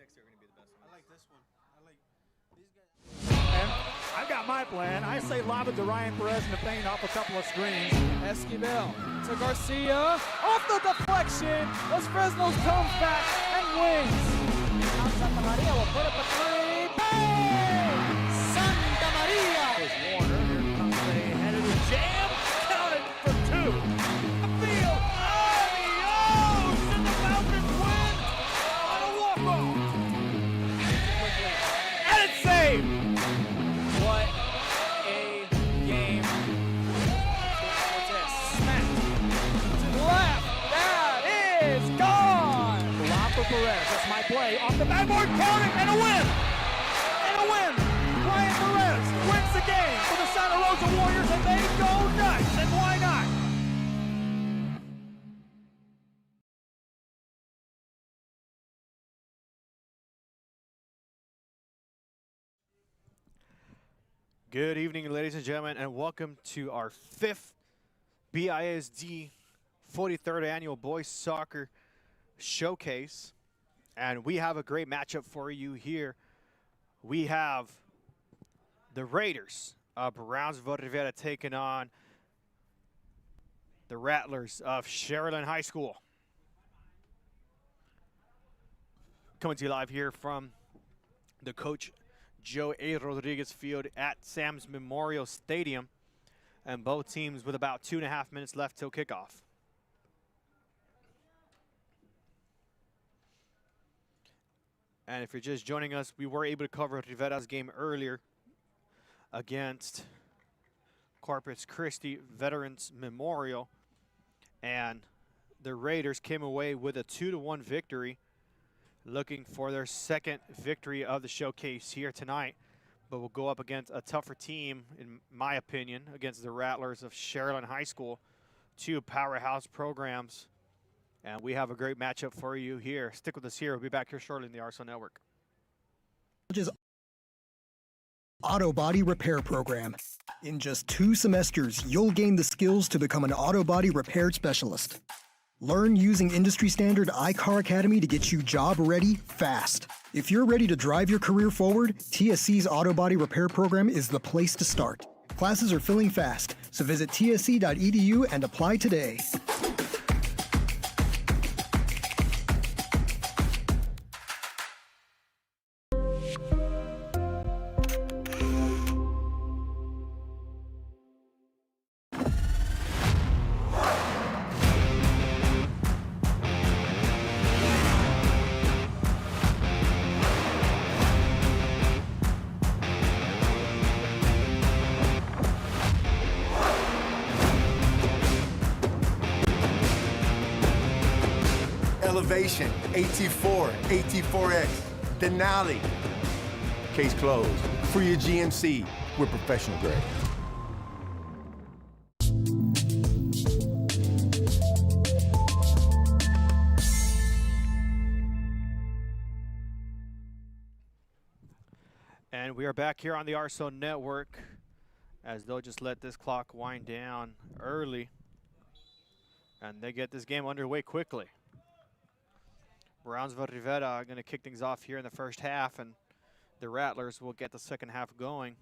next two are going to be the best ones. I like this one. I like these guys. And I've got my plan. I say lob it to Ryan Perez in the paint off a couple of screens. Esquivel to Garcia. Off the deflection. Los Fresnos comes back and wins. Now Santa Maria will put up a three. Bang! Santa Maria! Here's Warner. Here comes a headed jam. Counted for two. Field. Adios! And the Falcons win on a walk-off. And it's saved. What a game. Cortez smack to the left. That is gone. Lob for Perez. That's my play. Off the backboard. Counting and a win. And a win. Ryan Perez wins the game for the Santa Rosa Warriors, and they go nuts. And why not? Good evening, ladies and gentlemen, and welcome to our 5th BISD 43rd Annual Boys Soccer Showcase. And we have a great matchup for you here. We have the Raiders of Brownsville, Rivera taking on the Rattlers of Sharyland High School. Coming to you live here from the Coach Joe A. Rodriguez Field at Sam's Memorial Stadium, and both teams with about 2.5 minutes left till kickoff. And if you're just joining us, we were able to cover Rivera's game earlier against Corpus Christi Veterans Memorial, and the Raiders came away with a 2-1 victory, looking for their second victory of the showcase here tonight. But we'll go up against a tougher team, in my opinion, against the Rattlers of Sharyland High School, two powerhouse programs. And we have a great matchup for you here. Stick with us here. We'll be back here shortly in the RSO Network. Auto Body Repair Program. In just 2 semesters, you'll gain the skills to become an auto body repair specialist. Learn using industry-standard iCar Academy to get you job-ready fast. If you're ready to drive your career forward, TSC's Auto Body Repair Program is the place to start. Classes are filling fast, so visit tsc.edu and apply today. Elevation, AT4, AT4X, Denali. Case closed. For your GMC, we're professional grade. And we are back here on the RSO Network, as they'll just let this clock wind down early, and they get this game underway quickly. Brownsville Rivera are going to kick things off here in the first half, and the Rattlers will get the second half going.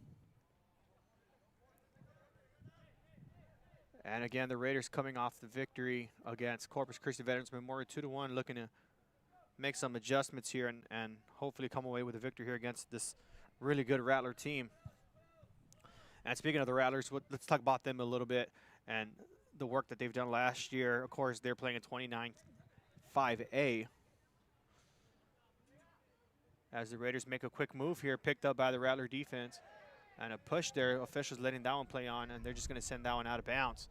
And again, the Raiders coming off the victory against Corpus Christi Veterans Memorial 2-1, looking to make some adjustments here and hopefully come away with a victory here against this really good Rattler team. And speaking of the Rattlers, let's talk about them a little bit and the work that they've done last year. Of course, they're playing in 29-5A. As the Raiders make a quick move here, picked up by the Rattler defense, and a push there. Officials letting that one play on, and they're just going to send that one out of bounds.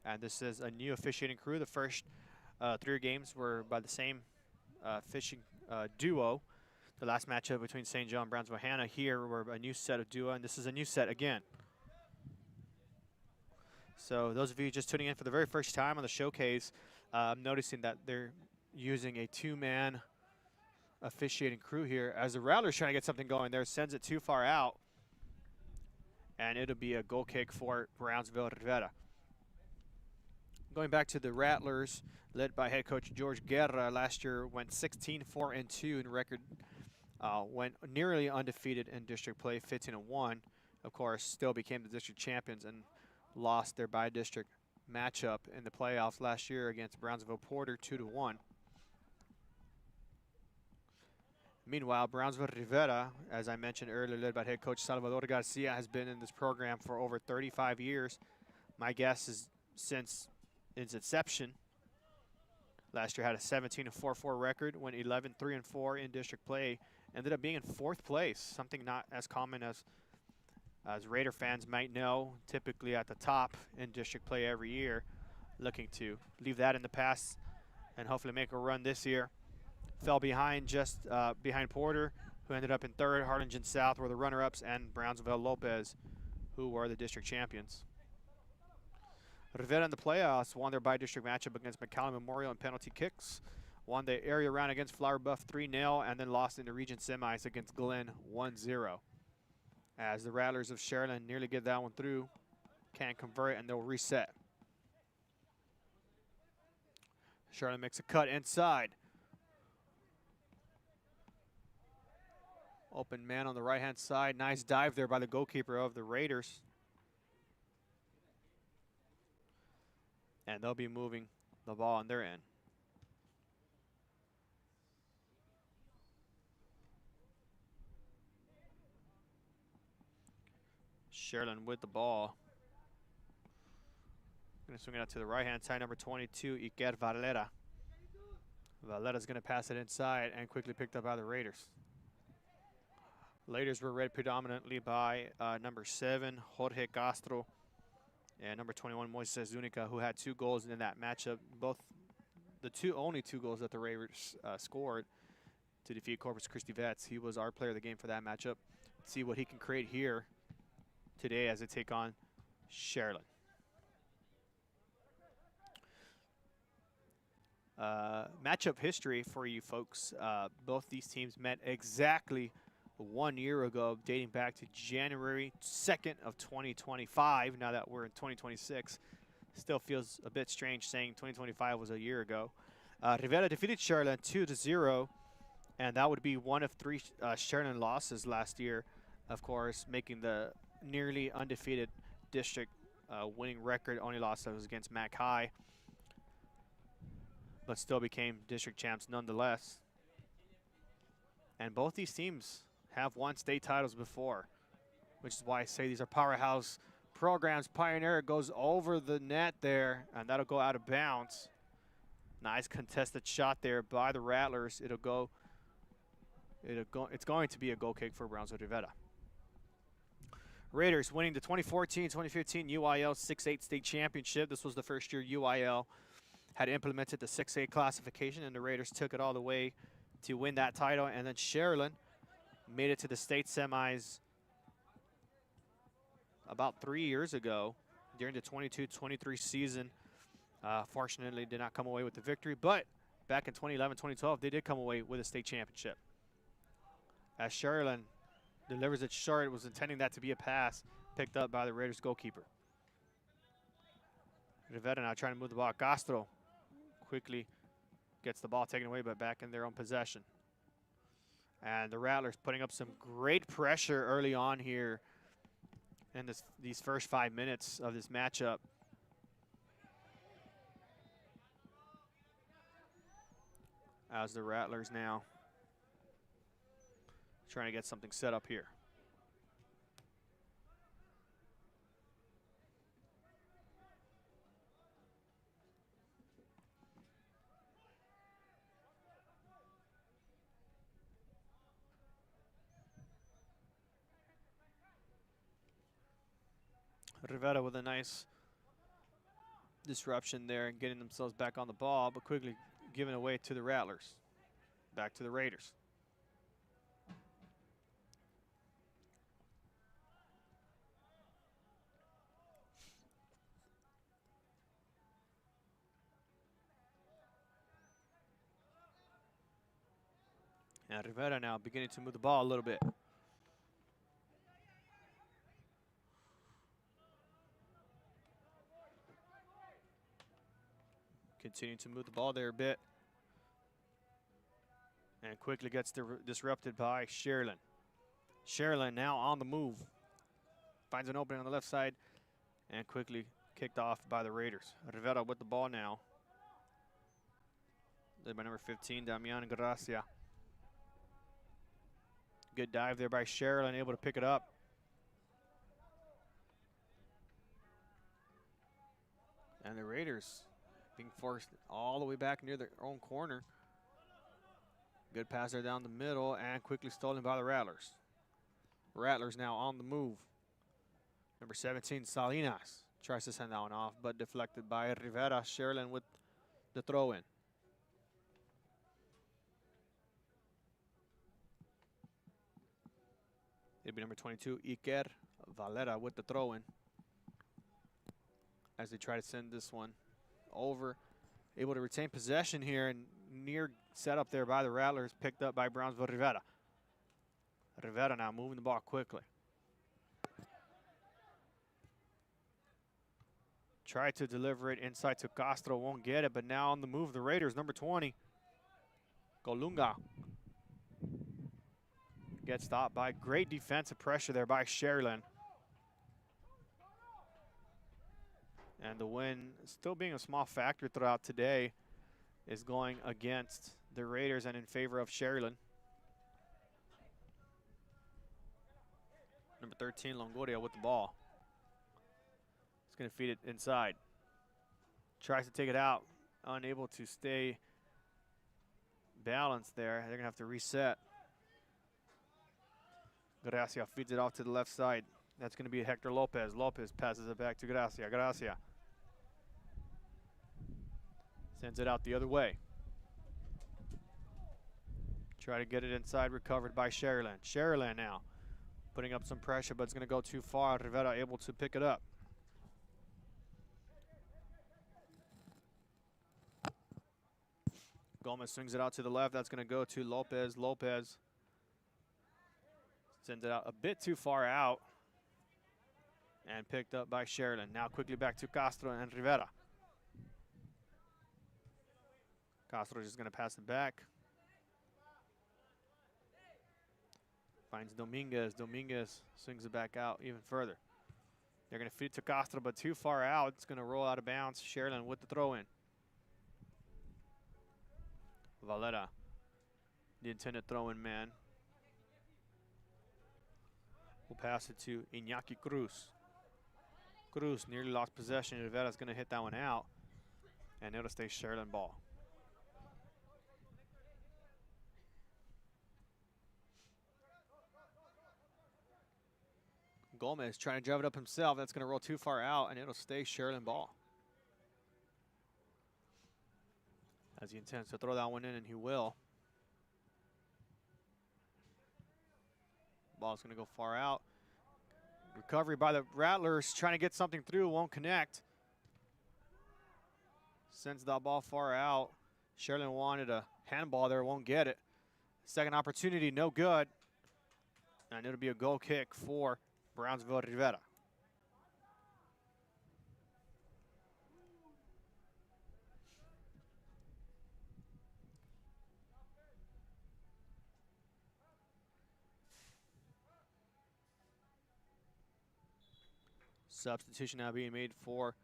And this is a new officiating crew. The first 3 games were by the same fishing duo. The last matchup between St. John and Brownsville Hannah here were a new set of duo, and this is a new set again. So those of you just tuning in for the very first time on the showcase, I'm noticing that they're using a 2-man officiating crew here, as the Rattlers trying to get something going there, sends it too far out, and it'll be a goal kick for Brownsville Rivera. Going back to the Rattlers, led by head coach George Guerra, last year went 16-4-2 in record, went nearly undefeated in district play, 15-1. Of course, still became the district champions and lost their bi-district matchup in the playoffs last year against Brownsville Porter 2-1. Meanwhile, Brownsville Rivera, as I mentioned earlier, led by head coach Salvador Garcia, has been in this program for over 35 years. My guess is since its inception. Last year had a 17-4-4 record, went 11-3-4 in district play, ended up being in 4th place, something not as common as Raider fans might know, typically at the top in district play every year, looking to leave that in the past and hopefully make a run this year. Fell behind just behind Porter, who ended up in 3rd. Harlingen South were the runner-ups, and Brownsville Lopez, who were the district champions. Rivera in the playoffs won their bi-district matchup against McAllen Memorial in penalty kicks, won the area round against Flower Buff 3-0, and then lost in the region semis against Glenn 1-0. As the Rattlers of Sharyland nearly get that one through, can't convert, and they'll reset. Sharyland makes a cut inside. Open man on the right-hand side. Nice dive there by the goalkeeper of the Raiders. And they'll be moving the ball on their end. Sharyland with the ball. Gonna swing it out to the right-hand side, number 22, Iker Valera. Valera's gonna pass it inside and quickly picked up by the Raiders. Raiders were led predominantly by number 7, Jorge Castro, and number 21, Moises Zúñiga, who had 2 goals in that matchup. Both the only two goals that the Raiders scored to defeat Corpus Christi Vets. He was our player of the game for that matchup. Let's see what he can create here today as they take on Sharyland. Matchup history for you folks. Both these teams met exactly 1 year ago, dating back to January 2nd of 2025. Now that we're in 2026, still feels a bit strange saying 2025 was a year ago. Rivera defeated Sharyland 2-0, and that would be one of 3 Sharyland losses last year, of course, making the nearly undefeated district winning record. Only loss that was against Mac High, but still became district champs nonetheless. And both these teams have won state titles before, which is why I say these are powerhouse programs. Pioneer goes over the net there, and that'll go out of bounds. Nice contested shot there by the Rattlers. It's going to be a goal kick for Brownsville Rivera. Raiders winning the 2014-2015 UIL 6A state championship. This was the first year UIL had implemented the 6A classification, and the Raiders took it all the way to win that title. And then Sharyland made it to the state semis about 3 years ago during the 22-23 season. Fortunately, did not come away with the victory, but back in 2011-2012, they did come away with a state championship. As Sharyland delivers it short, it was intending that to be a pass picked up by the Raiders goalkeeper. Rivera now trying to move the ball. Castro quickly gets the ball taken away, but back in their own possession. And the Rattlers putting up some great pressure early on here in these first 5 minutes of this matchup. As the Rattlers now trying to get something set up here. Rivera with a nice disruption there and getting themselves back on the ball, but quickly giving away to the Rattlers. Back to the Raiders. And Rivera now beginning to move the ball a little bit. Continuing to move the ball there a bit. And quickly gets disrupted by Sharyland. Sharyland now on the move. Finds an opening on the left side and quickly kicked off by the Raiders. Rivera with the ball now. Led by number 15, Damian Gracia. Good dive there by Sharyland, able to pick it up. And the Raiders being forced all the way back near their own corner. Good pass there down the middle and quickly stolen by the Rattlers. Rattlers now on the move. Number 17, Salinas, tries to send that one off, but deflected by Rivera. Sharyland with the throw-in. It'll be number 22, Iker Valera with the throw-in. As they try to send this one over. Able to retain possession here and near setup there by the Rattlers, picked up by Brownsville Rivera. Rivera now moving the ball quickly. Tried to deliver it inside to Castro, won't get it, but now on the move, the Raiders, number 20, Colunga. Gets stopped by great defensive pressure there by Sharyland. And the win, still being a small factor throughout today, is going against the Raiders and in favor of Sharyland. Number 13, Longoria with the ball. He's going to feed it inside. Tries to take it out, unable to stay balanced there. They're going to have to reset. Gracia feeds it off to the left side. That's going to be Hector Lopez. Lopez passes it back to Gracia. Gracia sends it out the other way. Try to get it inside, recovered by Sharyland. Sharyland now putting up some pressure, but it's going to go too far. Rivera able to pick it up. Gomez swings it out to the left. That's going to go to Lopez. Lopez sends it out a bit too far out and picked up by Sharyland. Now quickly back to Castro and Rivera. Castro just going to pass it back. Finds Dominguez. Dominguez swings it back out even further. They're going to feed it to Castro, but too far out. It's going to roll out of bounds. Sharyland with the throw-in. Valera, the intended throw-in man. We'll pass it to Iñaki Cruz. Cruz nearly lost possession. Rivera's going to hit that one out, and it'll stay Sharyland ball. Gomez trying to drive it up himself. That's going to roll too far out, and it'll stay Sharyland ball. As he intends to throw that one in, and he will. Ball's going to go far out. Recovery by the Rattlers, trying to get something through, won't connect. Sends that ball far out. Sharyland wanted a handball there, won't get it. Second opportunity, no good. And it'll be a goal kick for Brownsville Rivera. Substitution now being made for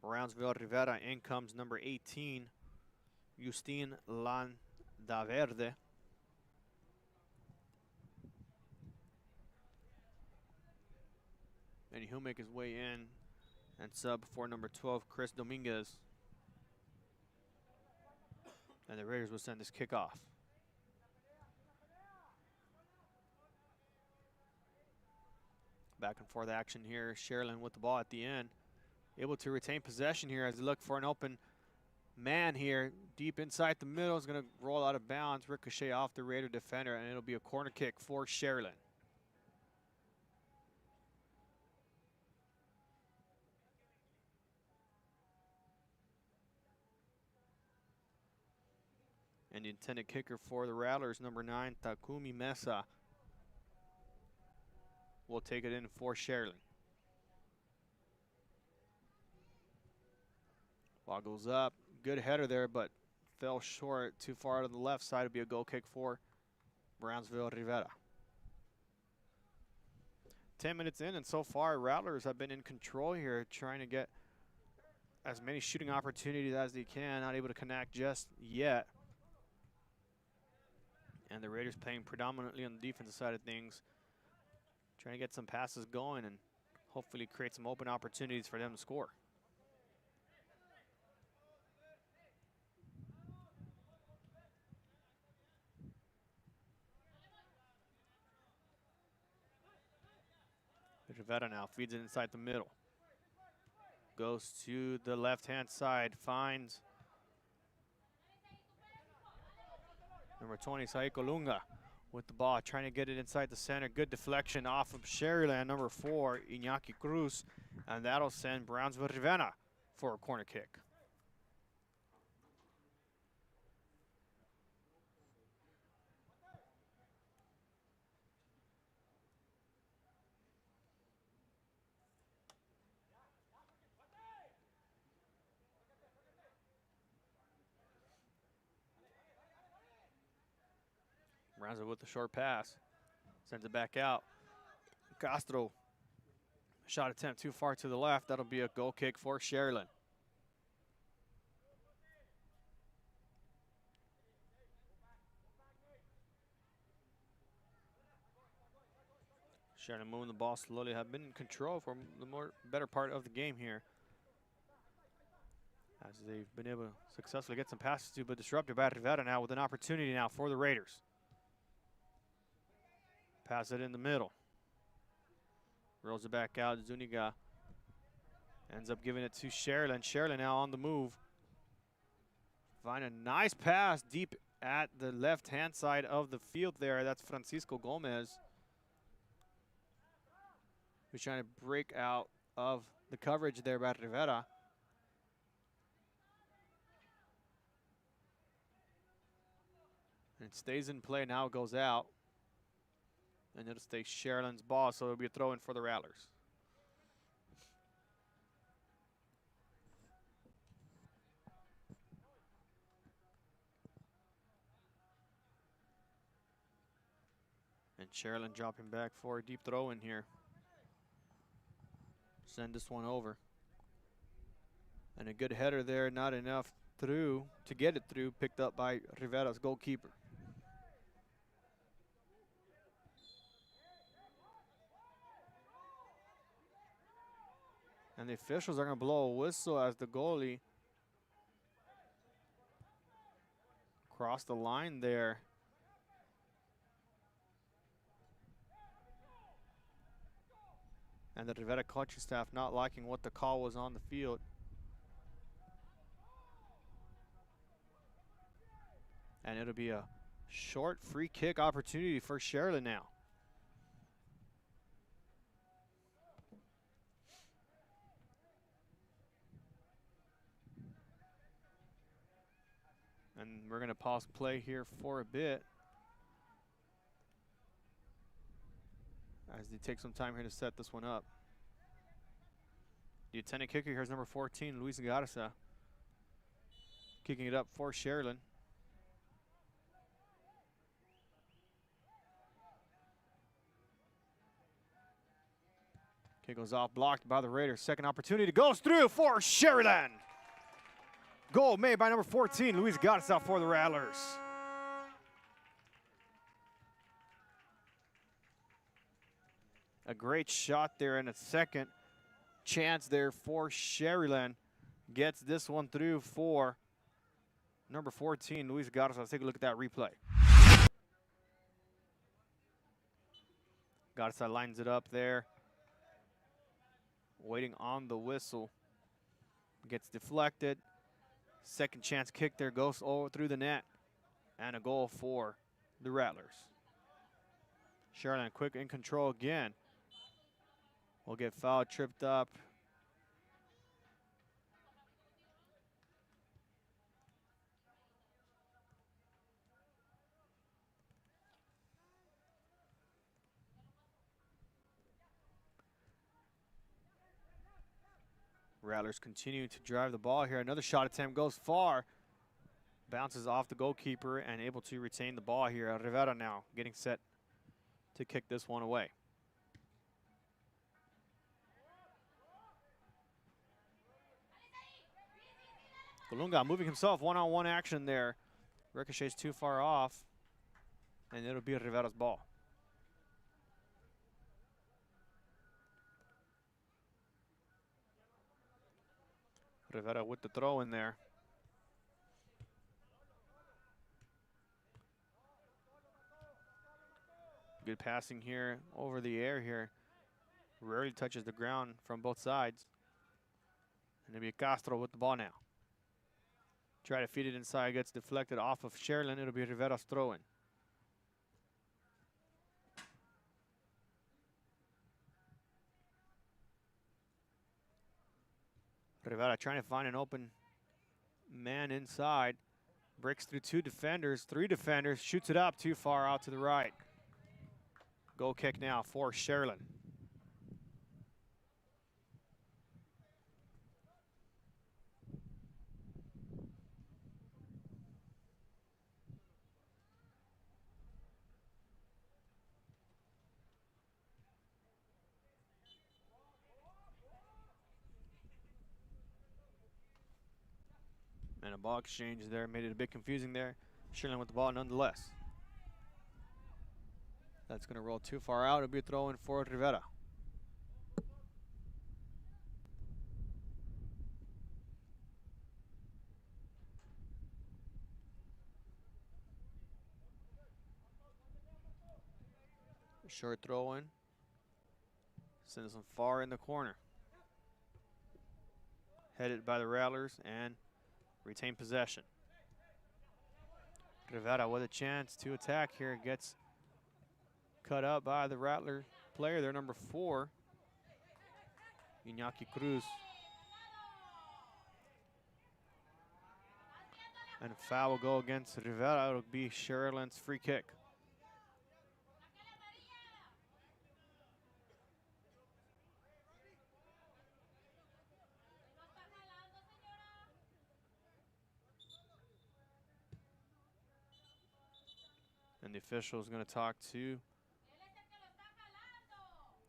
Brownsville Rivera. In comes number 18, Justin Landaverde. And he'll make his way in and sub for number 12, Chris Dominguez. And the Raiders will send this kickoff. Back and forth action here. Sharyland with the ball at the end. Able to retain possession here as they look for an open man here. Deep inside the middle. Is going to roll out of bounds. Ricochet off the Raider defender, and it'll be a corner kick for Sharyland. And the intended kicker for the Rattlers, number 9, Takumi Mesa, will take it in for Sharyland. Ball goes up, Good header there, but fell short. Too far to the left side. It'll be a goal kick for Brownsville Rivera. 10 minutes in, and so far, Rattlers have been in control here, trying to get as many shooting opportunities as they can. Not able to connect just yet. And the Raiders playing predominantly on the defensive side of things, trying to get some passes going and hopefully create some open opportunities for them to score. Rivera now feeds it inside the middle. Goes to the left-hand side, finds number 20, Saiko Lunga, with the ball, trying to get it inside the center. Good deflection off of Sharyland, number 4, Iñaki Cruz, and that'll send Brownsville Rivera for a corner kick. Brownsville with the short pass, sends it back out. Castro, shot attempt too far to the left. That'll be a goal kick for Sharyland. Sharyland moving the ball slowly, have been in control for the better part of the game here, as they've been able to successfully get some passes to, but disrupted by Rivera now with an opportunity now for the Raiders. Pass it in the middle. Rolls it back out. Zuniga ends up giving it to Sharyland. Sharyland now on the move. Find a nice pass deep at the left-hand side of the field there. That's Francisco Gomez, who's trying to break out of the coverage there by Rivera. And it stays in play. Now it goes out. And it'll stay Sharyland's ball, so it'll be a throw-in for the Rattlers. And Sharyland dropping back for a deep throw-in here. Send this one over. And a good header there, not enough through to get it through, picked up by Rivera's goalkeeper. And the officials are going to blow a whistle as the goalie crossed the line there. And the Rivera coaching staff not liking what the call was on the field. And it'll be a short free kick opportunity for Sharyland now. And we're going to pause play here for a bit as they take some time here to set this one up. The attendant kicker here is number 14, Luis Garza, kicking it up for Sharyland. Kick goes off, blocked by the Raiders. Second opportunity goes through for Sharyland. Goal made by number 14, Luis Garza for the Rattlers. A great shot there, and a second chance there for Sharyland. Gets this one through for number 14, Luis Garza. Let's take a look at that replay. Garza lines it up there, waiting on the whistle. Gets deflected. Second chance kick there, goes over through the net, and a goal for the Rattlers. Sharyland quick in control again. Will get fouled, tripped up. Rattlers continue to drive the ball here. Another shot attempt goes far. Bounces off the goalkeeper and able to retain the ball here. Rivera now getting set to kick this one away. Colunga moving himself, one-on-one action there. Ricochets too far off, and it'll be Rivera's ball. Rivera with the throw in there. Good passing here over the air here. Rarely touches the ground from both sides. And it'll be Castro with the ball now. Try to feed it inside, gets deflected off of Sharyland. It'll be Rivera's throw-in. Rivera trying to find an open man inside. Breaks through two defenders, three defenders, shoots it up too far out to the right. Goal kick now for Sharyland. And a ball exchange there made it a bit confusing there. Sharyland with the ball nonetheless. That's going to roll too far out. It'll be a throw in for Rivera. Short throw in. Sends them far in the corner. Headed by the Rattlers and retain possession. Rivera with a chance to attack here. Gets cut up by the Rattler player, their number 4, Iñaki Cruz. And a foul will go against Rivera. It'll be Sharyland's free kick. And the official is going to talk to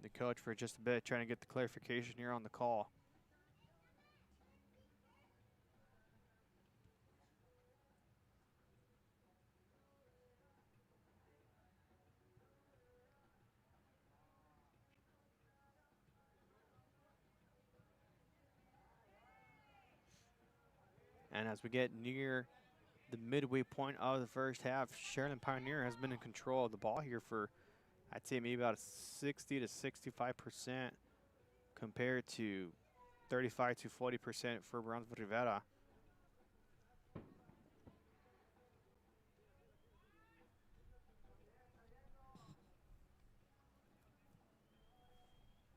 the coach for just a bit, trying to get the clarification here on the call. And as we get near the midway point of the first half, Sharyland Pioneer has been in control of the ball here for, I'd say, maybe about 60 to 65% compared to 35 to 40% for Brownsville Rivera.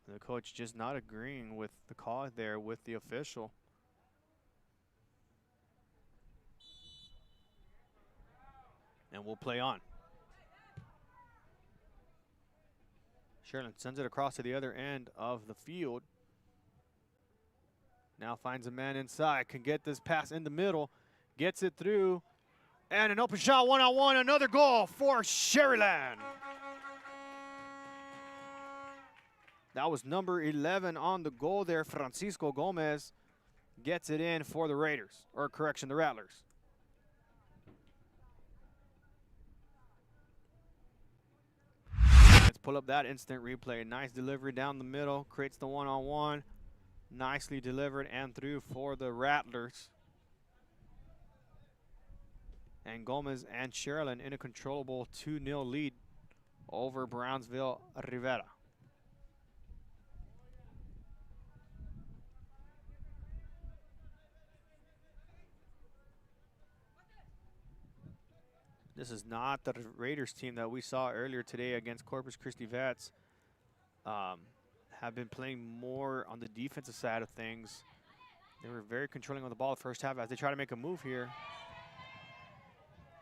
The coach just not agreeing with the call there with the official. And we'll play on. Sharyland sends it across to the other end of the field. Now finds a man inside, can get this pass in the middle, gets it through, and an open shot, one-on-one, another goal for Sharyland. That was number 11 on the goal there. Francisco Gomez gets it in for the Raiders, or correction, the Rattlers. Let's pull up that instant replay. Nice delivery down the middle, creates the one-on-one. Nicely delivered and through for the Rattlers. And Gomez and Sharyland in a controllable 2-0 lead over Brownsville Rivera. This is not the Raiders team that we saw earlier today against Corpus Christi Vets. Have been playing more on the defensive side of things. They were very controlling on the ball the first half as they try to make a move here.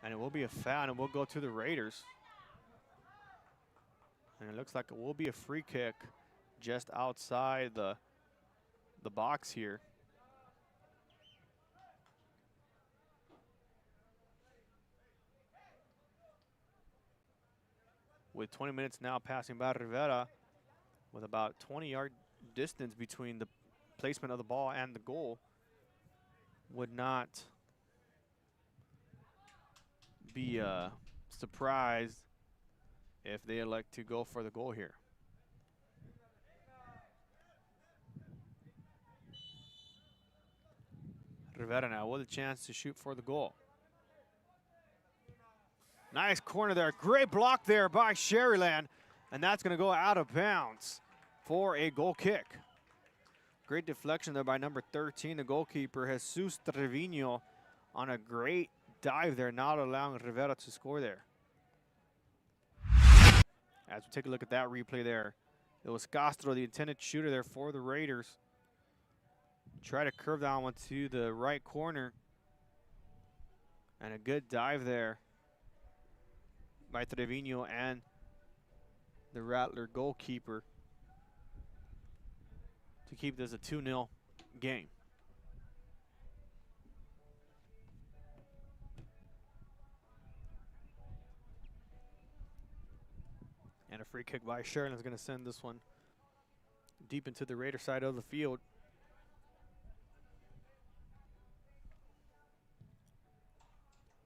And it will be a foul, and it will go to the Raiders. And it looks like it will be a free kick just outside the box here. with 20 minutes now passing by Rivera, with about 20-yard distance between the placement of the ball and the goal. Would not be surprised if they elect to go for the goal here. Rivera now with a chance to shoot for the goal. Nice corner there. Great block there by Sharyland. And that's going to go out of bounds for a goal kick. Great deflection there by number 13, the goalkeeper, Jesus Trevino, on a great dive there, not allowing Rivera to score there. As we take a look at that replay there, it was Castro, the intended shooter there for the Raiders. Try to curve that one to the right corner. And a good dive there by Trevino and the Rattler goalkeeper to keep this a 2-0 game. And a free kick by Sharyland is going to send this one deep into the Raider side of the field.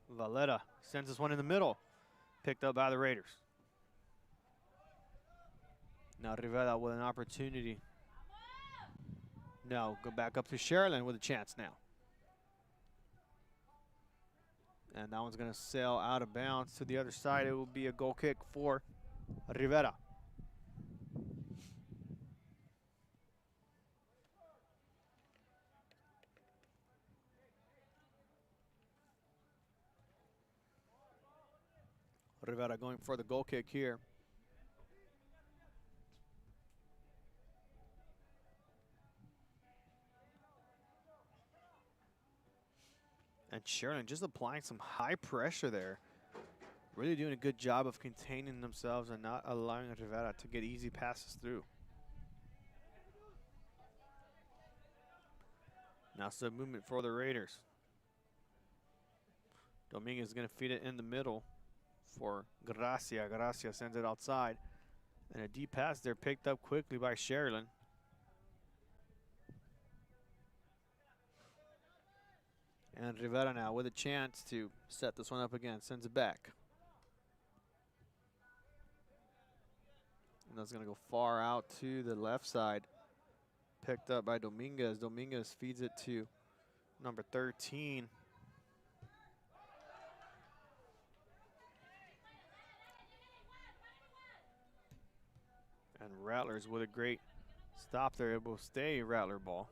Valletta sends this one in the middle, picked up by the Raiders. Now Rivera with an opportunity. No, go back up to Sharyland with a chance now. And that one's going to sail out of bounds to the other side. It will be a goal kick for Rivera. Rivera going for the goal kick here. And Sharyland just applying some high pressure there. Really doing a good job of containing themselves and not allowing Rivera to get easy passes through. Now sub movement for the Raiders. Dominguez is going to feed it in the middle for Gracia. Gracia sends it outside. And a deep pass there picked up quickly by Sharyland. And Rivera now with a chance to set this one up again. Sends it back. And that's going to go far out to the left side. Picked up by Dominguez. Dominguez feeds it to number 13. And Rattlers with a great stop there. It will stay Rattler ball.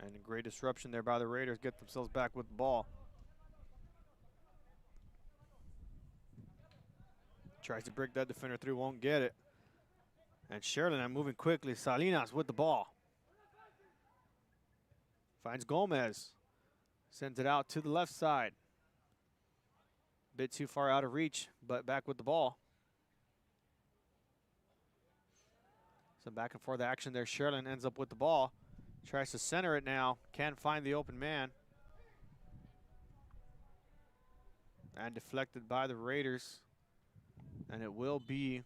And a great disruption there by the Raiders. Get themselves back with the ball. Tries to break that defender through, won't get it. And Sharyland moving quickly. Salinas with the ball. Finds Gomez. Sends it out to the left side. Bit too far out of reach, but back with the ball. Some back and forth action there. Sharyland ends up with the ball. Tries to center it now. Can't find the open man. And deflected by the Raiders. And it will be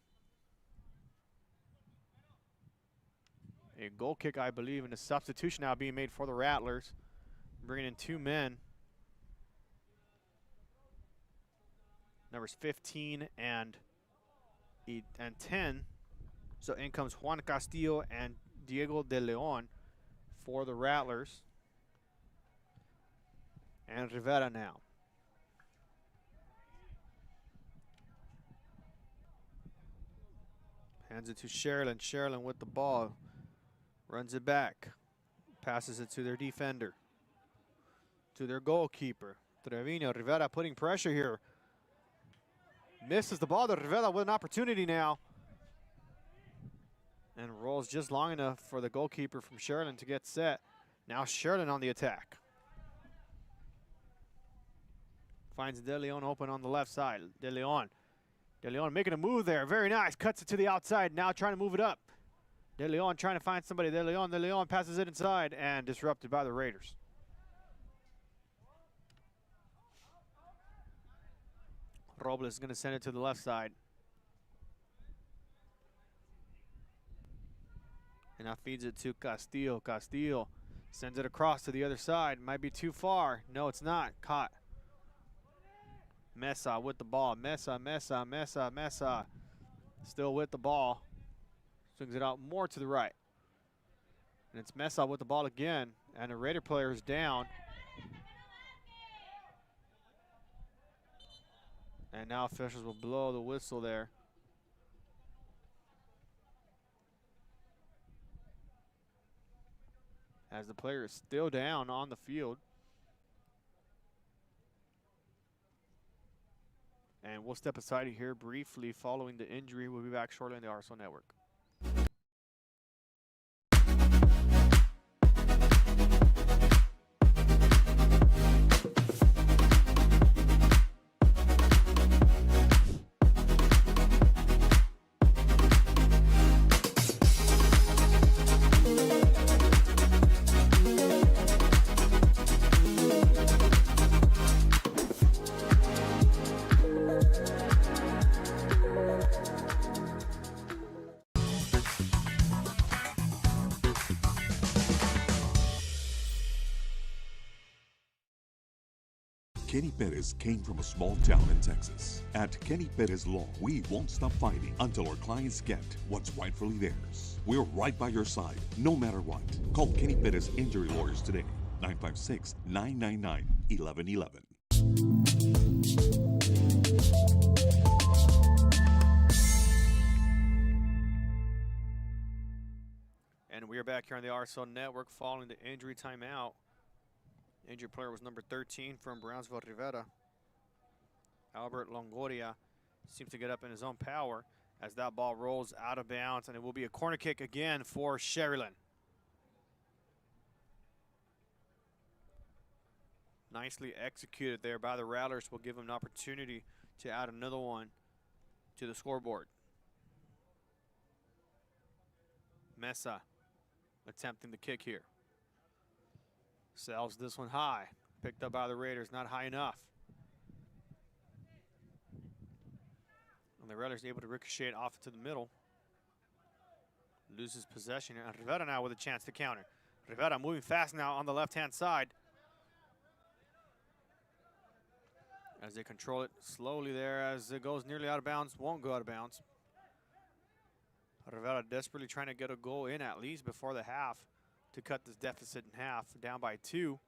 a goal kick, I believe, and a substitution now being made for the Rattlers. Bringing in two men. Numbers 15 and 10. So in comes Juan Castillo and Diego de Leon for the Rattlers. And Rivera now. Hands it to Sharyland. Sharyland with the ball. Runs it back. Passes it to their defender. To their goalkeeper. Trevino. Rivera putting pressure here. Misses the ball to Rivera with an opportunity now. And rolls just long enough for the goalkeeper from Sharyland to get set. Now Sharyland on the attack. Finds De Leon open on the left side. De Leon making a move there. Very nice. Cuts it to the outside. Now trying to move it up. De Leon trying to find somebody. De Leon passes it inside and disrupted by the Raiders. Robles is going to send it to the left side. And now feeds it to Castillo. Castillo sends it across to the other side. Might be too far. No, it's not. Caught. Mesa with the ball. Mesa. Still with the ball. Swings it out more to the right. And it's Mesa with the ball again. And the Raider player is down. And now officials will blow the whistle there. As the player is still down on the field. And we'll step aside here briefly following the injury. We'll be back shortly on the RSO Network. Kenny Perez came from a small town in Texas. At Kenny Perez Law, we won't stop fighting until our clients get what's rightfully theirs. We're right by your side, no matter what. Call Kenny Perez Injury Lawyers today, 956-999-1111. And we are back here on the RSO Network following the injury timeout. Injured player was number 13 from Brownsville, Rivera. Albert Longoria seems to get up in his own power as that ball rolls out of bounds, and it will be a corner kick again for Sharyland. Nicely executed there by the Rattlers. Will give him an opportunity to add another one to the scoreboard. Mesa attempting the kick here. Sells this one high. Picked up by the Raiders, not high enough. And the Raiders able to ricochet it off to the middle. Loses possession, and Rivera now with a chance to counter. Rivera moving fast now on the left-hand side. As they control it slowly there as it goes nearly out of bounds. Won't go out of bounds. Rivera desperately trying to get a goal in at least before the half to cut this deficit in half, down by 2.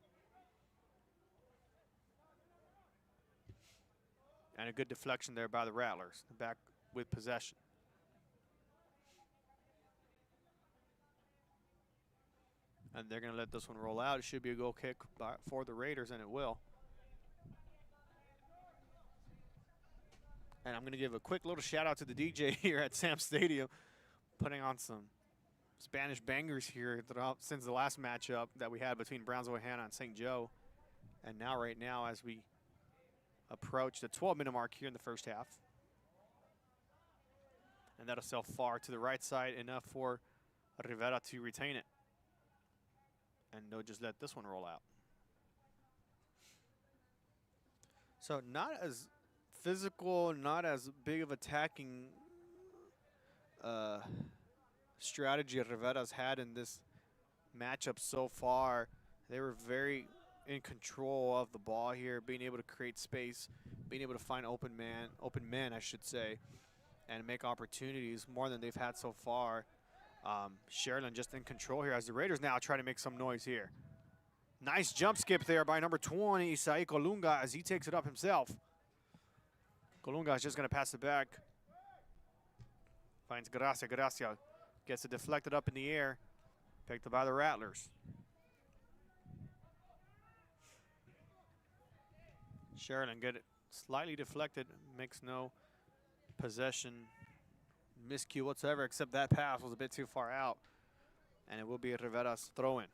And a good deflection there by the Rattlers, back with possession. And they're going to let this one roll out. It should be a goal kick for the Raiders, and it will. And I'm going to give a quick little shout out to the DJ here at Sam Stadium, putting on some Spanish bangers here throughout since the last matchup that we had between Brownsville Hannah and St. Joe. And now, right now, as we approach the 12-minute mark here in the first half. And that'll sail far to the right side, enough for Rivera to retain it. And they'll just let this one roll out. So not as physical, not as big of attacking strategy Rivera's had in this matchup so far. They were very in control of the ball here, being able to create space, being able to find open men, I should say, and make opportunities more than they've had so far. Sharyland just in control here as the Raiders now try to make some noise here. Nice jump skip there by number 20, Isai Colunga, as he takes it up himself. Colunga is just going to pass it back. Finds Gracia. Gracia gets it deflected up in the air. Picked up by the Rattlers. Sharyland get it slightly deflected. Makes no possession miscue whatsoever, except that pass was a bit too far out. And it will be Rivera's throw-in.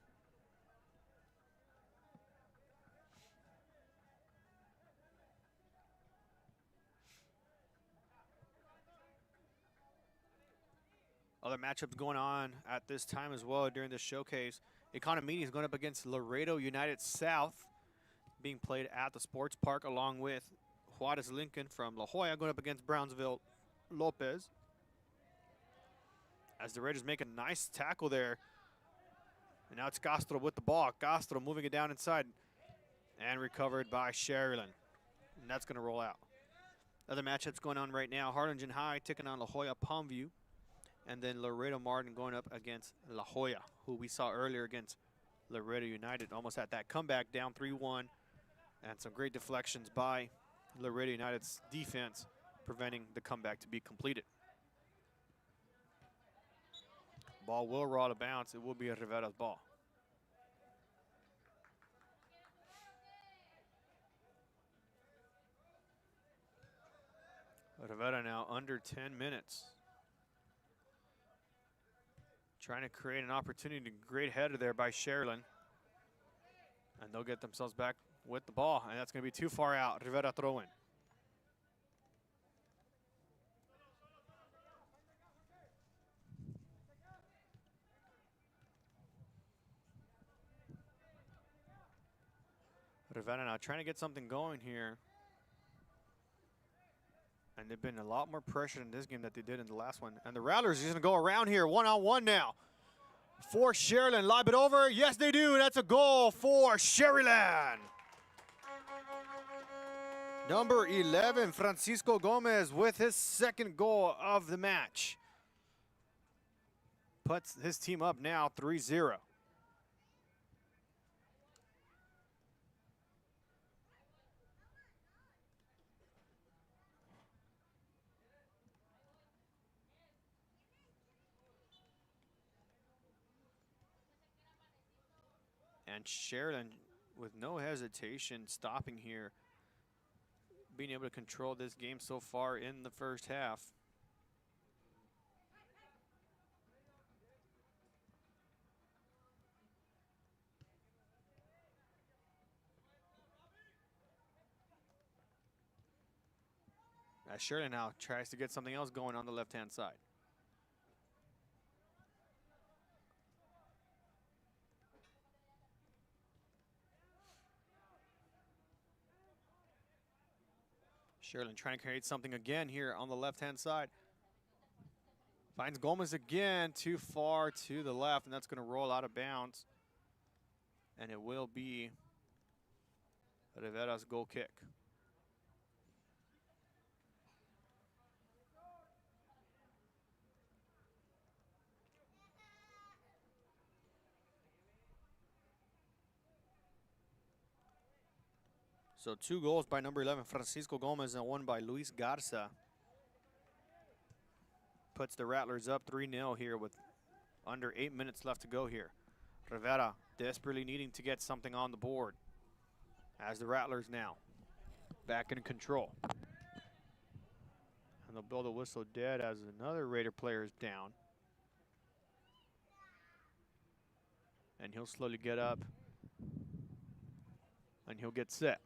Other matchups going on at this time as well during this showcase. Economini is going up against Laredo United South, being played at the sports park, along with Juarez Lincoln from La Jolla going up against Brownsville Lopez. As the Raiders make a nice tackle there. And now it's Castro with the ball. Castro moving it down inside and recovered by Sharyland. And that's going to roll out. Other matchups going on right now. Harlingen High taking on La Jolla Palmview. And then Laredo Martin going up against La Jolla, who we saw earlier against Laredo United. Almost had that comeback down 3-1. And some great deflections by Laredo United's defense, preventing the comeback to be completed. Ball will roll out of bounds. It will be a Rivera's ball. Rivera now under 10 minutes. Trying to create an opportunity. Great header there by Sharyland. And they'll get themselves back with the ball. And that's going to be too far out. Rivera throw in. Rivera now trying to get something going here. And they've been a lot more pressure in this game than they did in the last one. And the Rattlers are going to go around here one-on-one now. For Sharyland, lob it over. Yes, they do. That's a goal for Sharyland. Number 11, Francisco Gomez, with his second goal of the match. Puts his team up now 3-0. And Sharyland, with no hesitation, stopping here, being able to control this game so far in the first half. As Sharyland now tries to get something else going on the left-hand side. Sharyland trying to create something again here on the left-hand side. Finds Gomez again, too far to the left, and that's going to roll out of bounds. And it will be Rivera's goal kick. So 2 goals by number 11, Francisco Gomez, and 1 by Luis Garza. Puts the Rattlers up 3-0 here with under 8 minutes left to go here. Rivera desperately needing to get something on the board as the Rattlers now back in control. And they'll blow the whistle dead as another Raider player is down. And he'll slowly get up and he'll get set.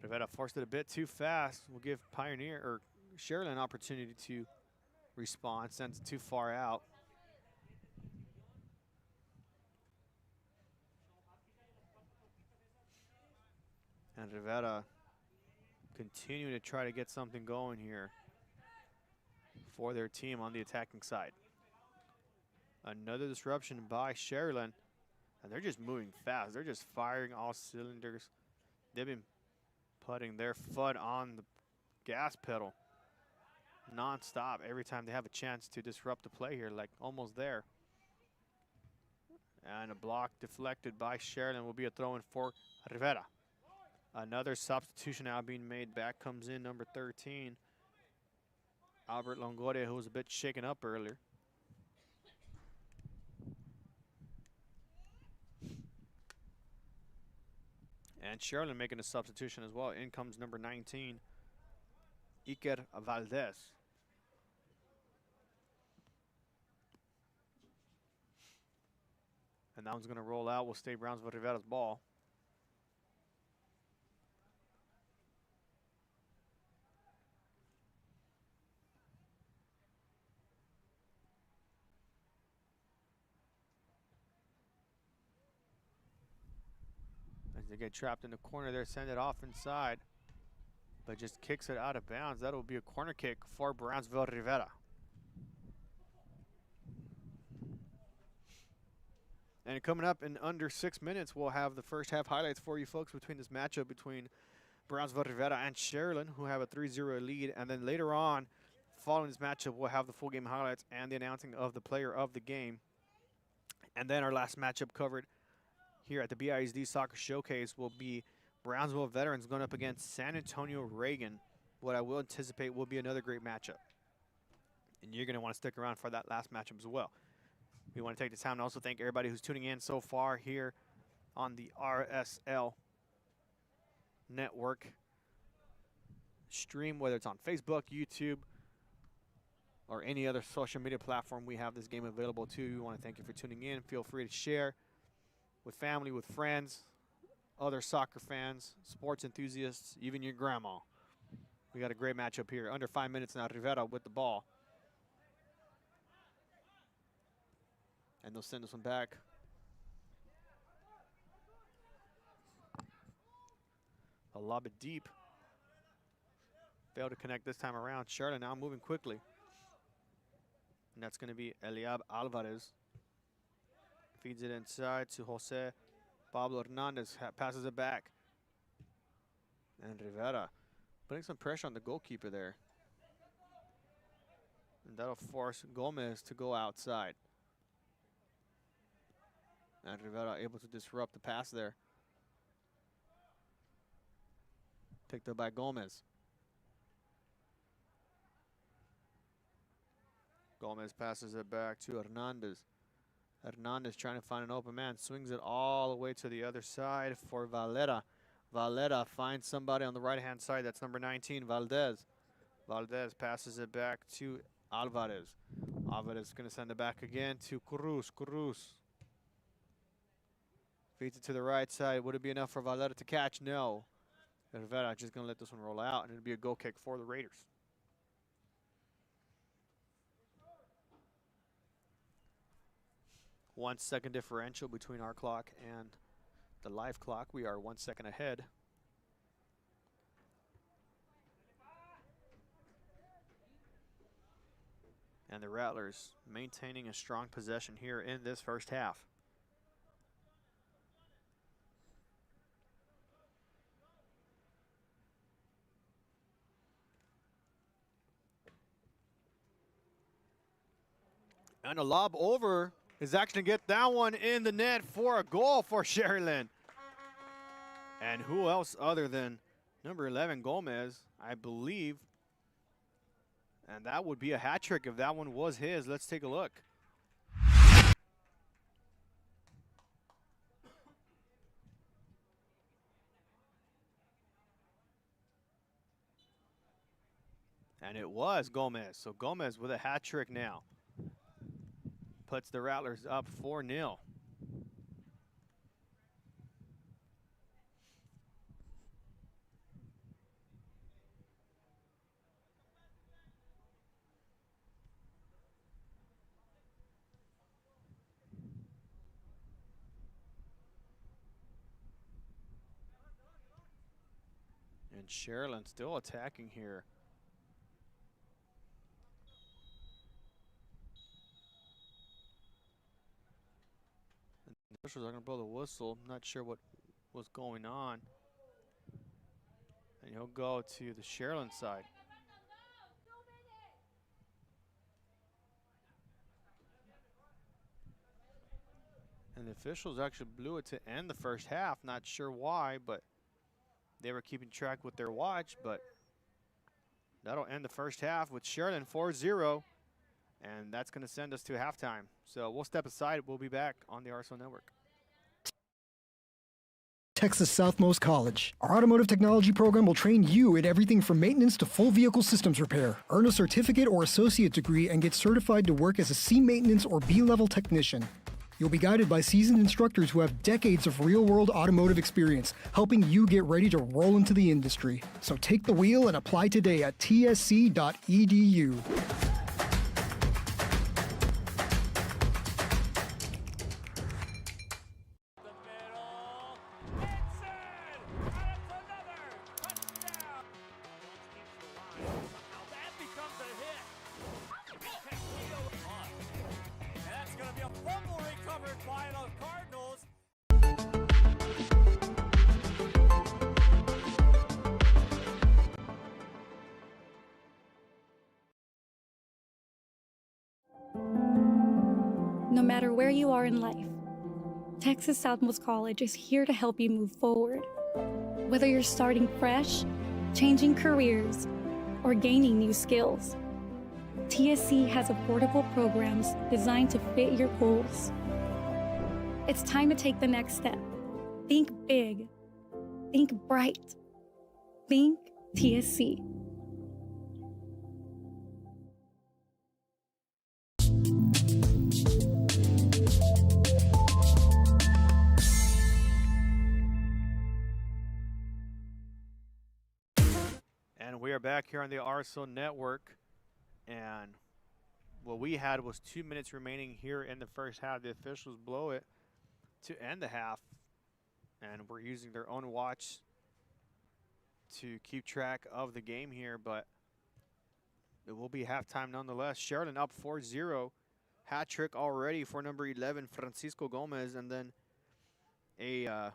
Rivera forced it a bit too fast. We'll give Pioneer or Sharyland an opportunity to respond, sends it too far out. And Rivera continuing to try to get something going here for their team on the attacking side. Another disruption by Sharyland, and they're just moving fast. They're just firing all cylinders. They've been putting their foot on the gas pedal non-stop every time they have a chance to disrupt the play here, like almost there. And a block deflected by Sharyland will be a throw-in for Rivera. Another substitution now being made. Back comes in number 13, Albert Longoria, who was a bit shaken up earlier. And Sharyland making a substitution as well. In comes number 19, Iker Valdez. And that one's going to roll out. Will stay Brownsville Rivera's ball. They get trapped in the corner there, send it off inside, but just kicks it out of bounds. That'll be a corner kick for Brownsville Rivera. And coming up in under 6 minutes, we'll have the first half highlights for you folks between this matchup between Brownsville Rivera and Sharyland, who have a 3-0 lead. And then later on, following this matchup, we'll have the full game highlights and the announcing of the player of the game. And then our last matchup covered here at the BISD Soccer Showcase will be Brownsville Veterans going up against San Antonio Reagan. What I will anticipate will be another great matchup. And you're going to want to stick around for that last matchup as well. We want to take this time to also thank everybody who's tuning in so far here on the RSL network stream, whether it's on Facebook, YouTube, or any other social media platform we have this game available to. We want to thank you for tuning in. Feel free to share with family, with friends, other soccer fans, sports enthusiasts, even your grandma. We got a great matchup here. Under 5 minutes now, Rivera with the ball. And they'll send this one back. They'll lob it deep. Failed to connect this time around. Sharyland now moving quickly. And that's going to be Eliab Alvarez. Feeds it inside to Jose Pablo Hernandez. Passes it back. And Rivera putting some pressure on the goalkeeper there. And that'll force Gomez to go outside. And Rivera able to disrupt the pass there. Picked up by Gomez. Gomez passes it back to Hernandez. Hernandez trying to find an open man. Swings it all the way to the other side for Valera. Valera finds somebody on the right-hand side. That's number 19, Valdez. Valdez passes it back to Alvarez. Alvarez is going to send it back again to Cruz. Cruz feeds it to the right side. Would it be enough for Valera to catch? No. Rivera just going to let this one roll out, and it'll be a goal kick for the Raiders. One second differential between our clock and the live clock. We are 1 second ahead. And the Rattlers maintaining a strong possession here in this first half. And a lob over is actually going to get that one in the net for a goal for Sharyland. And who else other than number 11, Gomez, I believe. And that would be a hat trick if that one was his. Let's take a look. And it was Gomez. So Gomez with a hat trick now. Puts the Rattlers up 4-0. And Sharyland still attacking here. Officials are going to blow the whistle. Not sure what was going on. And he'll go to the Sharyland side. And the officials actually blew it to end the first half. Not sure why, but they were keeping track with their watch. But that'll end the first half with Sharyland 4-0. And that's going to send us to halftime. So we'll step aside. We'll be back on the RSL Network. Texas Southmost College. Our automotive technology program will train you in everything from maintenance to full vehicle systems repair. Earn a certificate or associate degree and get certified to work as a C maintenance or B-level technician. You'll be guided by seasoned instructors who have decades of real-world automotive experience, helping you get ready to roll into the industry. So take the wheel and apply today at tsc.edu. covered by the Cardinals. No matter where you are in life, Texas Southmost College is here to help you move forward. Whether you're starting fresh, changing careers, or gaining new skills, TSC has affordable programs designed to fit your goals. It's time to take the next step. Think big. Think bright. Think TSC. And we are back here on the RSO Network, and what we had was 2 minutes remaining here in the first half. The officials blow it to end the half, and we're using their own watch to keep track of the game here, but it will be halftime nonetheless. Sharyland up 4-0. Hat trick already for number 11, Francisco Gomez, and then a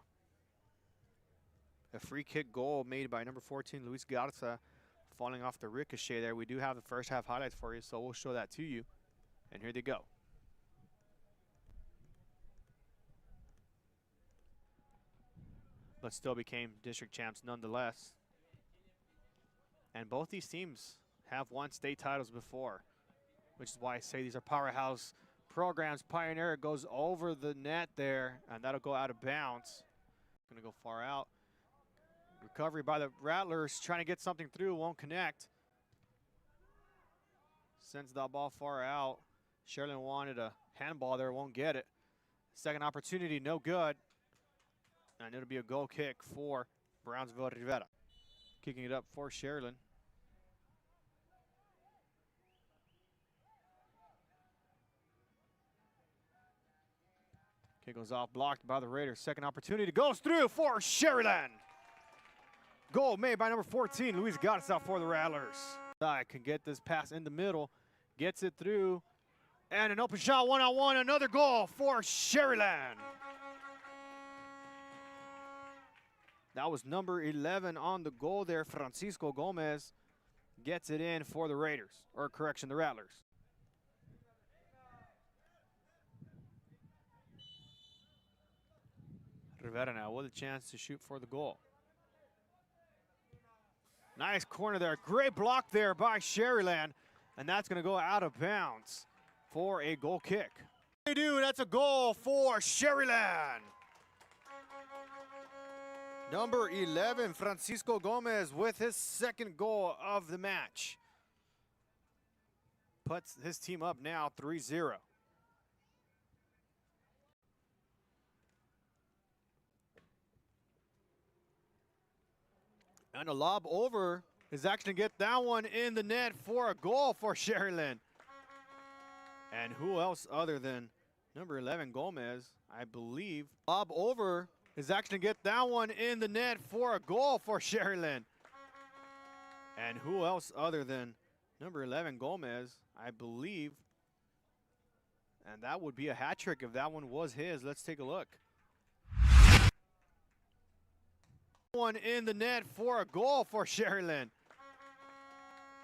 free kick goal made by number 14, Luis Garza, falling off the ricochet there. We do have the first half highlights for you, so we'll show that to you. And here they go. But still became district champs nonetheless. And both these teams have won state titles before, which is why I say these are powerhouse programs. Pioneer goes over the net there, and that'll go out of bounds. Gonna go far out. Recovery by the Rattlers, trying to get something through, won't connect. Sends that ball far out. Sharyland wanted a handball there, won't get it. Second opportunity, no good. And it'll be a goal kick for Brownsville Rivera. Kicking it up for Sharyland. Kick goes off, blocked by the Raiders. Second opportunity goes through for Sharyland. Goal made by number 14, Luis Garza for the Rattlers. I can get this pass in the middle, gets it through, and an open shot, one-on-one, another goal for Sharyland. That was number 11 on the goal there. Francisco Gomez gets it in for the Raiders, or correction, the Rattlers. Rivera now with a chance to shoot for the goal. Nice corner there. Great block there by Sharyland. And that's going to go out of bounds for a goal kick. They do. That's a goal for Sharyland. Number 11, Francisco Gomez, with his second goal of the match. Puts his team up now 3-0. And a lob over is actually going to get that one in the net for a goal for Sharyland. And who else other than number 11, Gomez, I believe. Lob over is actually going to get that one in the net for a goal for Sharyland. And who else other than number 11, Gomez, I believe. And that would be a hat trick if that one was his. Let's take a look. One in the net for a goal for Sharyland.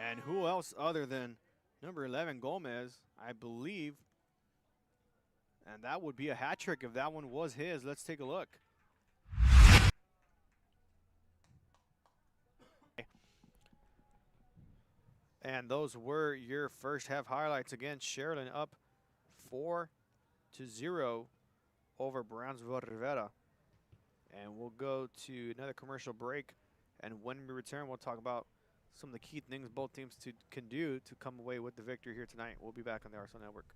And who else other than number 11, Gomez, I believe. And that would be a hat trick if that one was his. Let's take a look. And those were your first half highlights. Again, Sharyland up 4-0 over Brownsville Rivera. And we'll go to another commercial break. And when we return, we'll talk about some of the key things both teams can do to come away with the victory here tonight. We'll be back on the RSO Network.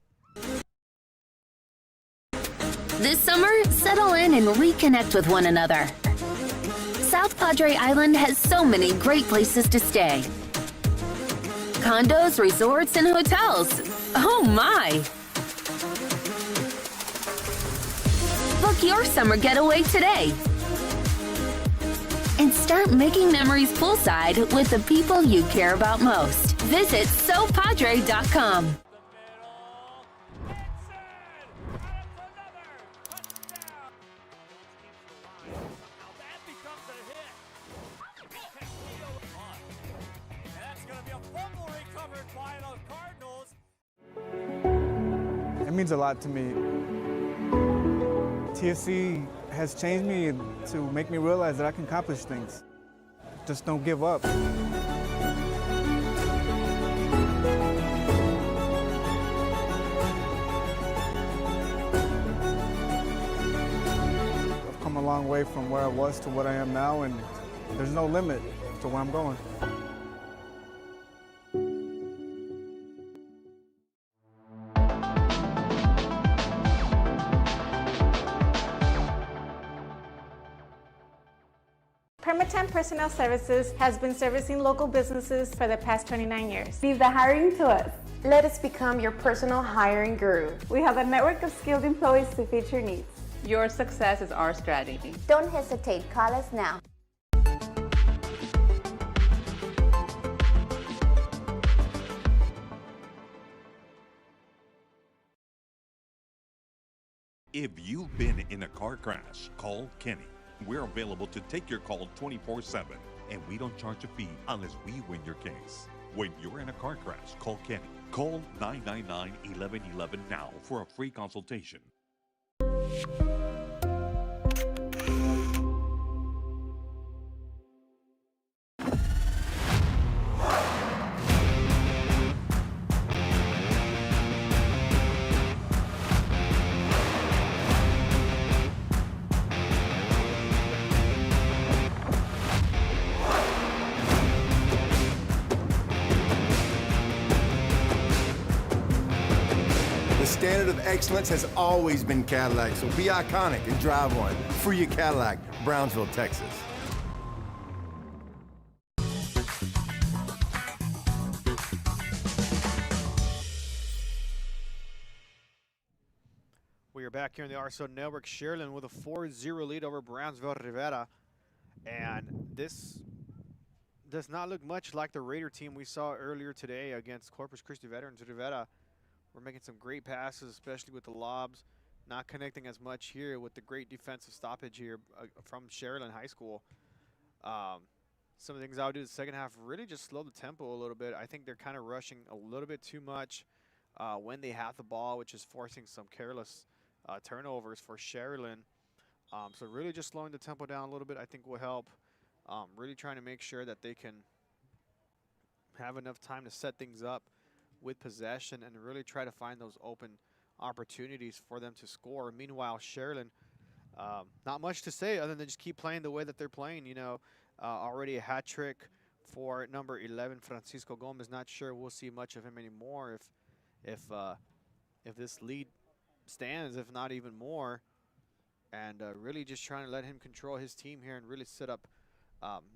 This summer, settle in and reconnect with one another. South Padre Island has so many great places to stay. Condos, resorts, and hotels. Oh my! Book your summer getaway today. And start making memories poolside with the people you care about most. Visit SoPadre.com. means a lot to me. TFC has changed me to make me realize that I can accomplish things. Just don't give up. I've come a long way from where I was to what I am now, and there's no limit to where I'm going. Permatemp Personnel Services has been servicing local businesses for the past 29 years. Leave the hiring to us. Let us become your personal hiring guru. We have a network of skilled employees to fit your needs. Your success is our strategy. Don't hesitate, call us now. If you've been in a car crash, call Kenny. We're available to take your call 24/7, and we don't charge a fee unless we win your case. When you're in a car crash, call Kenny. Call 999-1111 now for a free consultation. The standard of excellence has always been Cadillac, so be iconic and drive one. Free your Cadillac, Brownsville, Texas. We are back here in the RSO Network. Sharyland with a 4-0 lead over Brownsville Rivera. And this does not look much like the Raider team we saw earlier today against Corpus Christi Veterans. Rivera, we're making some great passes, especially with the lobs. Not connecting as much here with the great defensive stoppage here from Sharyland High School. Some of the things I would do in the second half, really just slow the tempo a little bit. I think they're kind of rushing a little bit too much when they have the ball, which is forcing some careless turnovers for Sharyland. So really just slowing the tempo down a little bit I think will help. Really trying to make sure that they can have enough time to set things up with possession and really try to find those open opportunities for them to score. Meanwhile, Sharyland, not much to say other than just keep playing the way that they're playing. You know, already a hat trick for number 11, Francisco Gomez. Not sure we'll see much of him anymore if this lead stands, if not even more. And really just trying to let him control his team here and really set up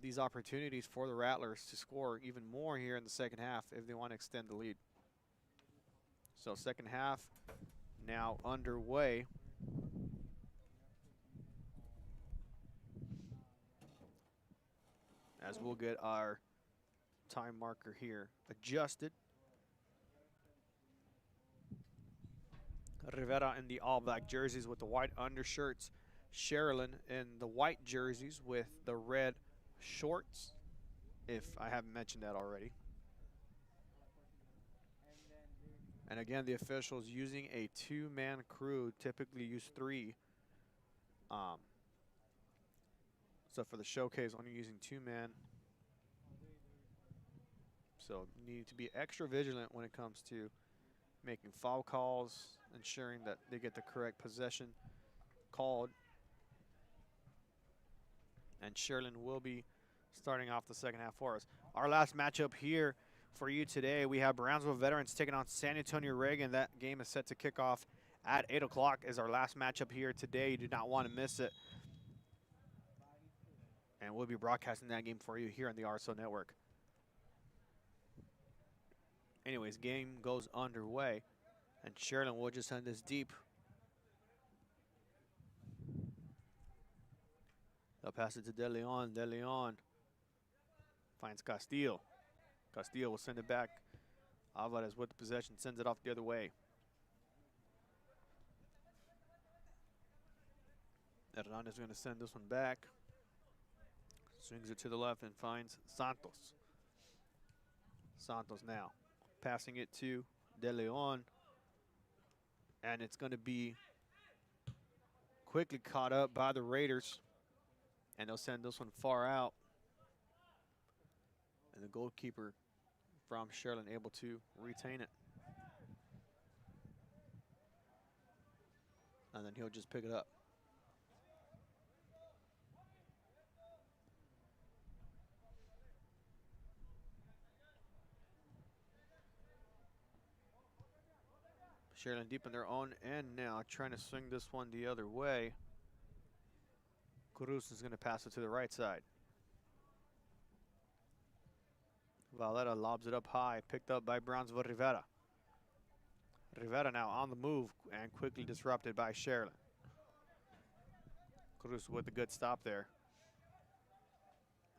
these opportunities for the Rattlers to score even more here in the second half if they want to extend the lead. So second half now underway. As we'll get our time marker here adjusted. Rivera in the all-black jerseys with the white undershirts. Sharyland in the white jerseys with the red shorts, if I haven't mentioned that already. And again, the officials using a two-man crew, typically use three. So for the showcase, only using two-man. So you need to be extra vigilant when it comes to making foul calls, ensuring that they get the correct possession called. And Sharyland will be starting off the second half for us. Our last matchup here for you today, we have Brownsville Veterans taking on San Antonio Reagan. That game is set to kick off at 8 o'clock is our last matchup here today. You do not want to miss it. And we'll be broadcasting that game for you here on the RSO Network. Anyways, game goes underway. And Sharyland will just send this deep. They'll pass it to De Leon. De Leon finds Castillo. Castillo will send it back. Alvarez with the possession, sends it off the other way. Hernandez is going to send this one back. Swings it to the left and finds Santos. Santos now passing it to De Leon. And it's going to be quickly caught up by the Raiders. And they'll send this one far out. And the goalkeeper from Sharyland able to retain it. And then he'll just pick it up. Sharyland deep in their own end now, trying to swing this one the other way. Cruz is going to pass it to the right side. Valletta lobs it up high, picked up by Brownsville Rivera. Rivera now on the move and quickly disrupted by Sharyland. Cruz with a good stop there.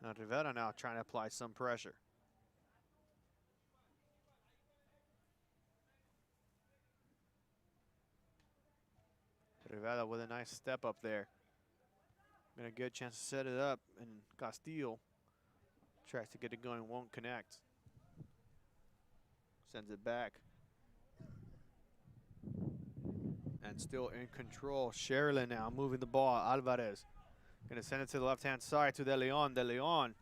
Now Rivera now trying to apply some pressure. Rivera with a nice step up there. Been a good chance to set it up, and Castillo tries to get it going, won't connect. Sends it back. And still in control. Sharyland now moving the ball. Alvarez gonna send it to the left-hand side to De Leon. De Leon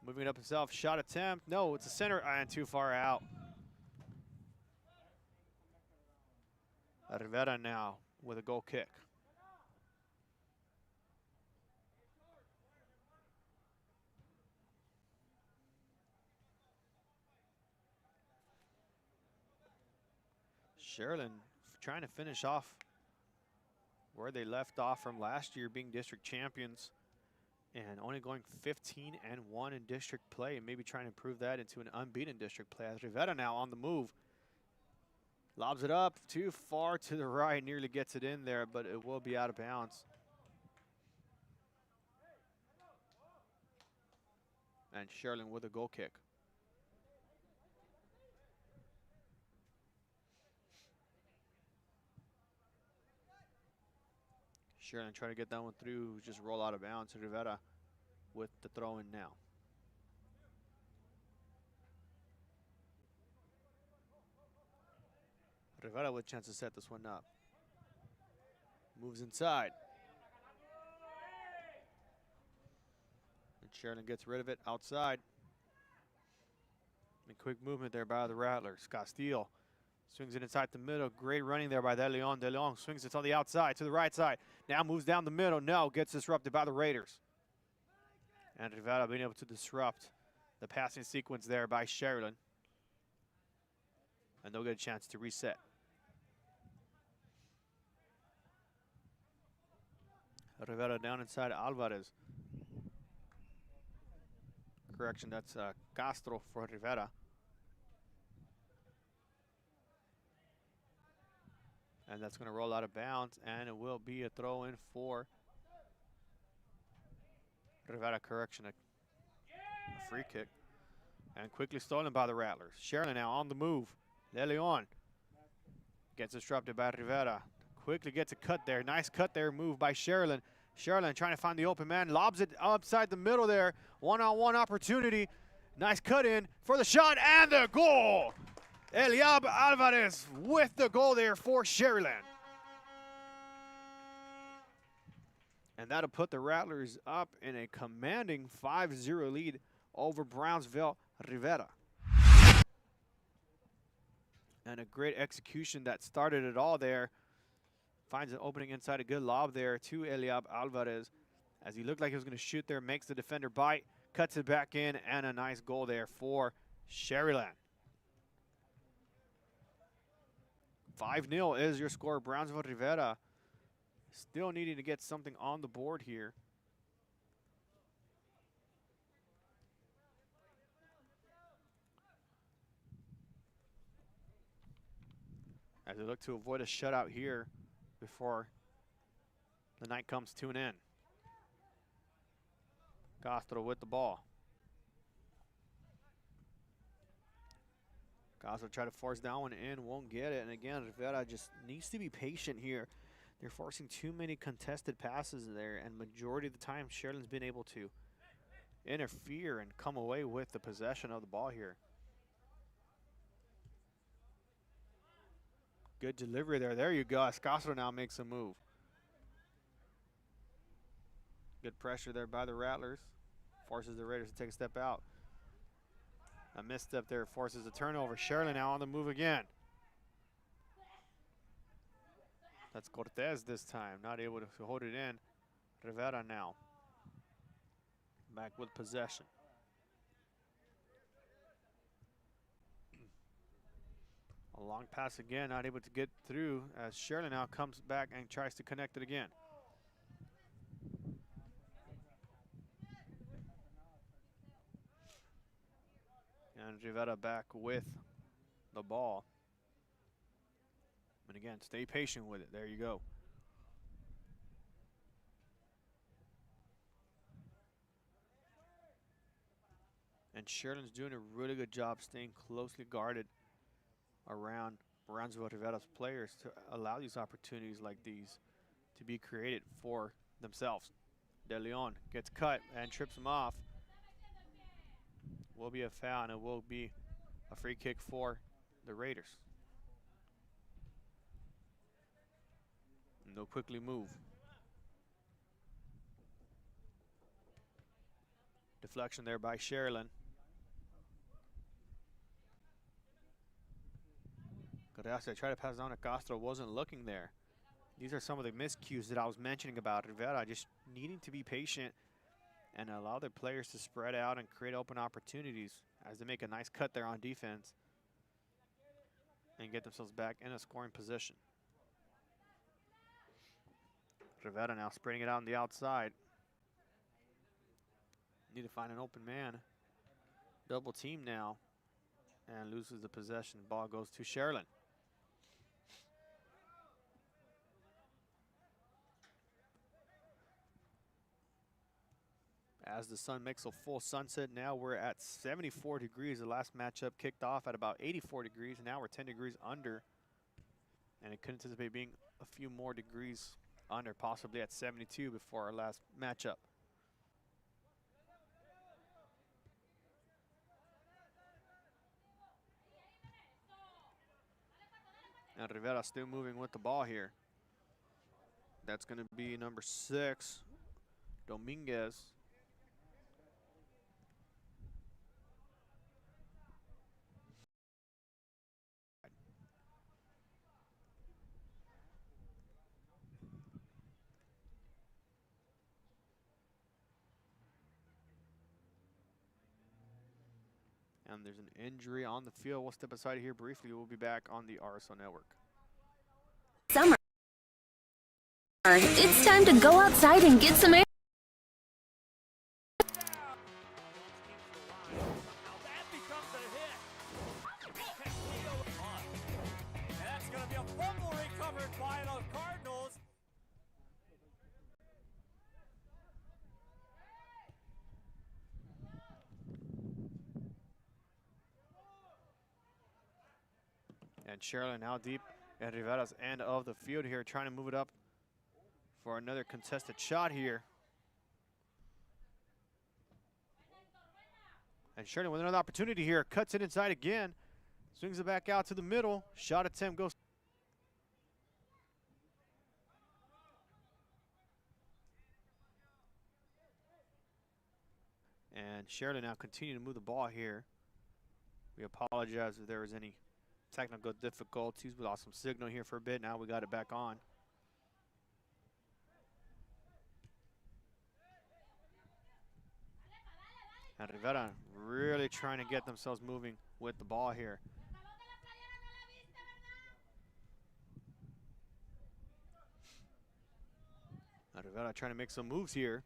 moving it up himself. Shot attempt. No, it's a center and too far out. Rivera now with a goal kick. Sharyland trying to finish off where they left off from last year, being district champions and only going 15-1 in district play, and maybe trying to improve that into an unbeaten district play. As Rivera now on the move. Lobs it up too far to the right, nearly gets it in there, but it will be out of bounds. And Sharyland with a goal kick. Sharyland trying to get that one through, just roll out of bounds. Rivera with the throw in now. Rivera with a chance to set this one up. Moves inside. And Sharyland gets rid of it outside. And quick movement there by the Rattlers. Castillo swings it inside the middle. Great running there by De Leon. De Leon swings it on the outside to the right side. Now moves down the middle. No, gets disrupted by the Raiders. And Rivera being able to disrupt the passing sequence there by Sharyland. And they'll get a chance to reset. Rivera down inside Alvarez. Correction, that's Castro for Rivera. And that's going to roll out of bounds, and it will be a throw-in for Rivera. Correction, a free kick. And quickly stolen by the Rattlers. Sharyland now on the move. De Leon gets disrupted by Rivera. Quickly gets a cut there. Nice cut there, move by Sharyland. Sharyland trying to find the open man. Lobs it upside the middle there. One-on-one opportunity. Nice cut in for the shot and the goal. Eliab Alvarez with the goal there for Sharyland. And that'll put the Rattlers up in a commanding 5-0 lead over Brownsville Rivera. And a great execution that started it all there. Finds an opening inside, a good lob there to Eliab Alvarez. As he looked like he was going to shoot there, makes the defender bite, cuts it back in, and a nice goal there for Sharyland. 5-0 is your score. Brownsville Rivera still needing to get something on the board here. As they look to avoid a shutout here before the night comes to an end. Castro with the ball. Castro try to force that one in, won't get it. And again, Rivera just needs to be patient here. They're forcing too many contested passes there, and majority of the time, Sharyland's been able to interfere and come away with the possession of the ball here. Good delivery there. There you go. Escastro now makes a move. Good pressure there by the Rattlers. Forces the Raiders to take a step out. A misstep there forces a turnover. Sharyland now on the move again. That's Cortez this time. Not able to hold it in. Rivera now. Back with possession. A long pass again, not able to get through as Sharyland now comes back and tries to connect it again. And Rivera back with the ball. And again, stay patient with it. There you go. And Sharyland's doing a really good job staying closely guarded around Brownsville Rivera's players to allow these opportunities like these to be created for themselves. De Leon gets cut and trips him off. Will be a foul, and it will be a free kick for the Raiders. And they'll quickly move. Deflection there by Sharyland. Gracia tried to pass down to Castro, wasn't looking there. These are some of the miscues that I was mentioning about Rivera, just needing to be patient and allow their players to spread out and create open opportunities as they make a nice cut there on defense and get themselves back in a scoring position. Rivera now spreading it out on the outside. Need to find an open man. Double team now and loses the possession. Ball goes to Sharyland. As the sun makes a full sunset, now we're at 74 degrees. The last matchup kicked off at about 84 degrees. Now we're 10 degrees under. And it could anticipate being a few more degrees under, possibly at 72 before our last matchup. And Rivera still moving with the ball here. That's going to be number 6, Dominguez. And there's an injury on the field. We'll step aside here briefly. We'll be back on the RSO Network. Summer. It's time to go outside and get some air. That's going to be a fumble recovered by the Cardinals. And Sharyland now deep at Rivera's end of the field here, trying to move it up for another contested shot here. And Sharyland with another opportunity here, cuts it inside again, swings it back out to the middle. Shot attempt goes. And Sharyland now continue to move the ball here. We apologize if there was any technical difficulties. We lost some signal here for a bit. Now we got it back on. And Rivera really trying to get themselves moving with the ball here. And Rivera trying to make some moves here.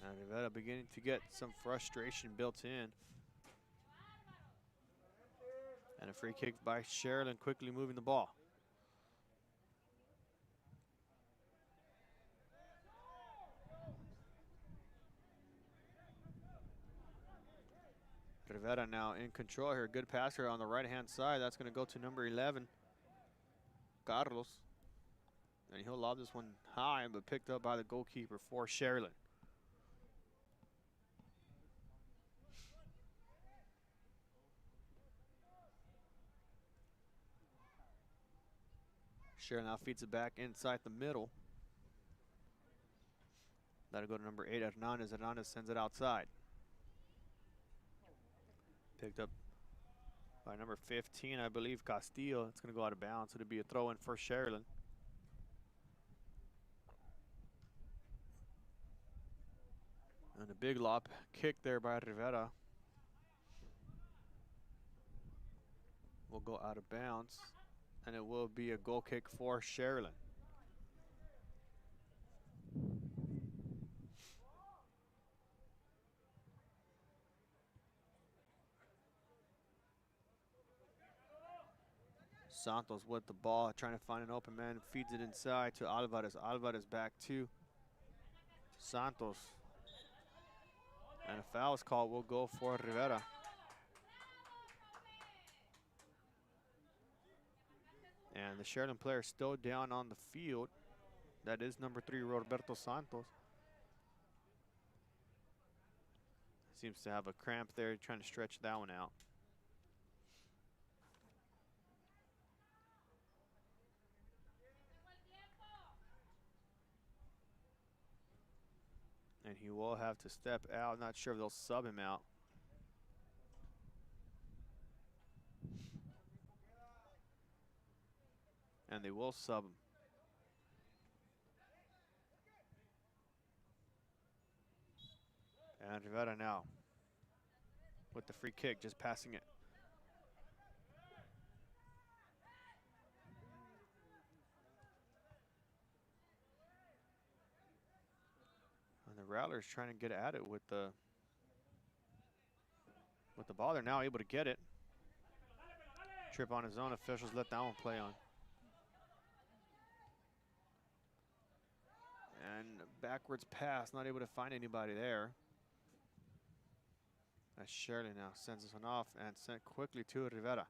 And Rivera beginning to get some frustration built in. And a free kick by Sharyland, quickly moving the ball. Rivera now in control here. Good passer on the right-hand side. That's going to go to number 11, Carlos. And he'll lob this one high, but picked up by the goalkeeper for Sharyland. Sharyland now feeds it back inside the middle. That'll go to number 8, Hernandez. Hernandez sends it outside. Picked up by number 15, I believe, Castillo. It's going to go out of bounds. It'll be a throw-in for Sharyland. And a big lob kick there by Rivera. Will go out of bounds, and it will be a goal kick for Sharyland. Santos with the ball, trying to find an open man, feeds it inside to Alvarez. Alvarez back to Santos. And a foul is called. Will go for Rivera. And the Sharyland player still down on the field. That is number 3, Roberto Santos. Seems to have a cramp there, trying to stretch that one out. And he will have to step out. Not sure if they'll sub him out. And they will sub him. And Rivera now with the free kick, just passing it. And the Rattlers trying to get at it with the ball. They're now able to get it. Trip on his own. Officials let that one play on. And backwards pass, not able to find anybody there. As Sharyland now sends this one off and sent quickly to Rivera.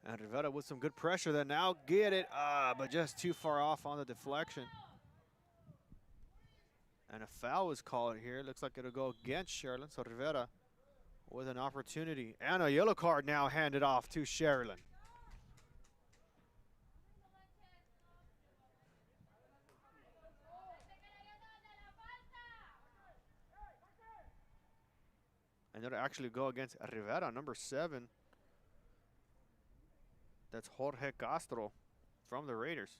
And Rivera with some good pressure there. Now get it, but just too far off on the deflection. And a foul was called here. Looks like it'll go against Sharyland. So Rivera with an opportunity. And a yellow card now handed off to Sharyland. And it'll actually go against Rivera, number 7. That's Jorge Castro from the Raiders.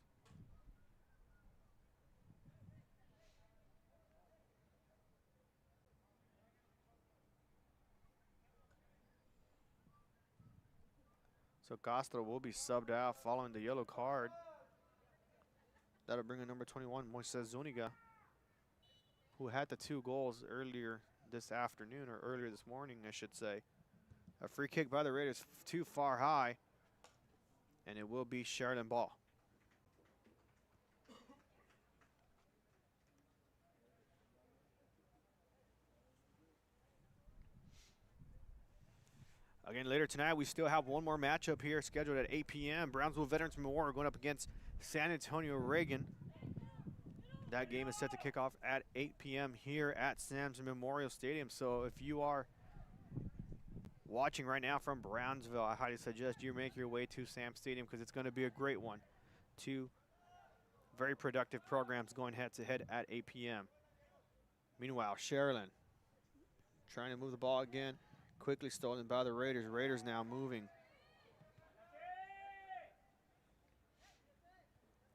So Castro will be subbed out following the yellow card. That'll bring in number 21, Moises Zuniga, who had the 2 goals earlier this afternoon, or earlier this morning, I should say. A free kick by the Raiders too far high, and it will be Sharyland ball. Again, later tonight, we still have one more matchup here scheduled at 8 p.m. Brownsville Veterans Memorial going up against San Antonio Reagan. That game is set to kick off at 8 p.m. here at Sam's Memorial Stadium. So if you are watching right now from Brownsville, I highly suggest you make your way to Sam's Stadium because it's going to be a great one. 2 very productive programs going head-to-head at 8 p.m. Meanwhile, Sharyland trying to move the ball again. Quickly stolen by the Raiders. Raiders now moving.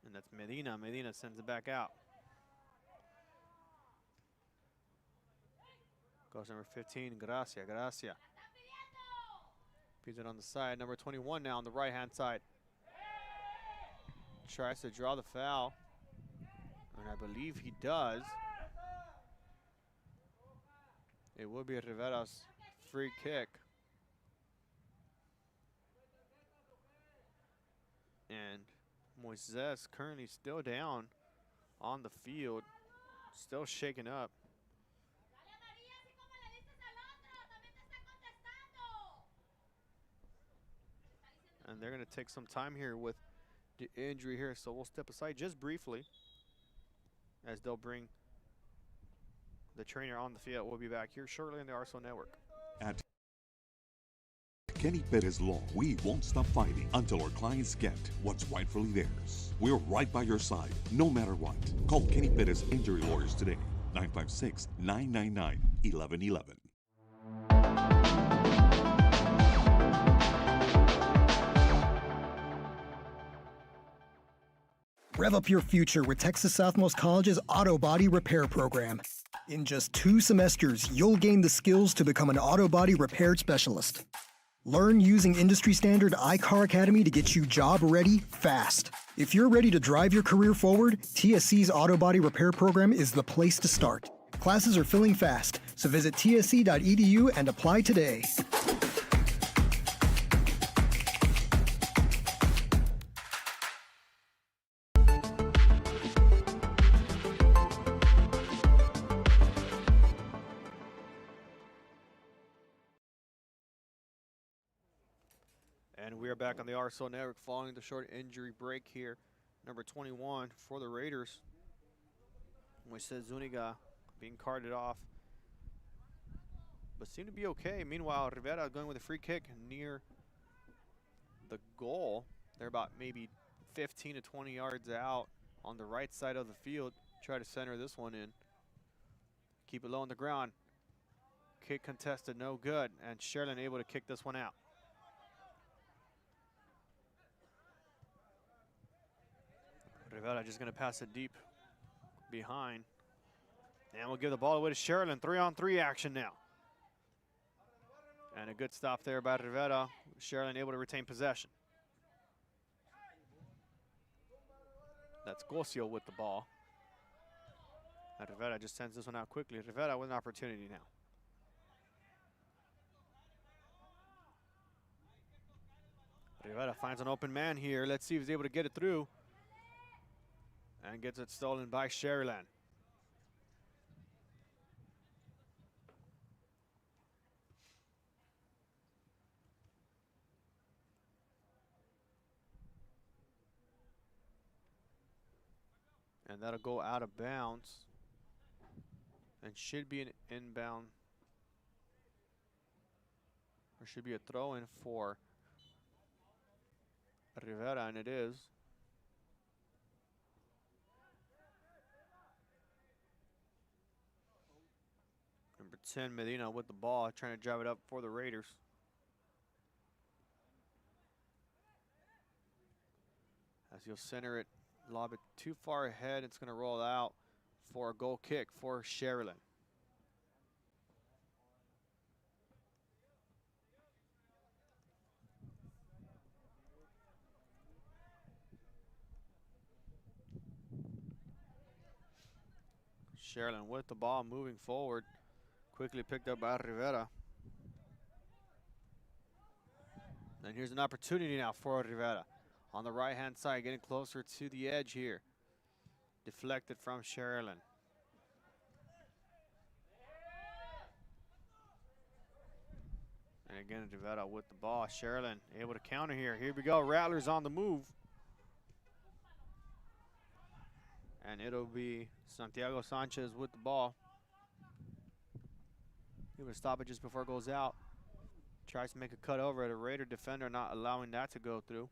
And that's Medina. Medina sends it back out. Goes number 15, Gracia. Gracia. Feeds it on the side. Number 21 now on the right-hand side. Tries to draw the foul. And I believe he does. It will be Rivera's free kick. And Moises currently still down on the field, still shaken up. And they're going to take some time here with the injury here, so we'll step aside just briefly. as they'll bring the trainer on the field. We'll be back here shortly on the RSO Network. At Kenny Perez Law, we won't stop fighting until our clients get what's rightfully theirs. We're right by your side, no matter what. Call Kenny Perez Injury Lawyers today, 956-999-1111. Rev up your future with Texas Southmost College's Auto Body Repair Program. In just 2 semesters, you'll gain the skills to become an auto body repair specialist. Learn using industry standard iCar Academy to get you job ready fast. If you're ready to drive your career forward, TSC's Auto Body Repair Program is the place to start. Classes are filling fast, so visit tsc.edu and apply today. And we are back on the RSO Network following the short injury break here. Number 21 for the Raiders, which says Zuniga being carted off, but seemed to be okay. Meanwhile, Rivera going with a free kick near the goal. They're about maybe 15 to 20 yards out on the right side of the field. Try to center this one in. Keep it low on the ground. Kick contested, no good, and Sharyland able to kick this one out. Rivera just going to pass it deep behind. And we'll give the ball away to Sharyland. 3-on-3 action now. And a good stop there by Rivera. Sharyland able to retain possession. That's Gocio with the ball. And Rivera just sends this one out quickly. Rivera with an opportunity now. Rivera finds an open man here. Let's see if he's able to get it through. And gets it stolen by Sharyland. And that'll go out of bounds. And should be an inbound. Or should be a throw-in for Rivera, and it is. Number 10, Medina with the ball, trying to drive it up for the Raiders. As he'll center it, lob it too far ahead, it's going to roll out for a goal kick for Sharyland. Sharyland with the ball, moving forward. Quickly picked up by Rivera. And here's an opportunity now for Rivera. On the right-hand side, getting closer to the edge here. Deflected from Sharyland. And again, Rivera with the ball. Sharyland able to counter here. Here we go, Rattlers on the move. And it'll be Santiago Sanchez with the ball. Able to stop it just before it goes out. Tries to make a cut over it. A Raider defender not allowing that to go through.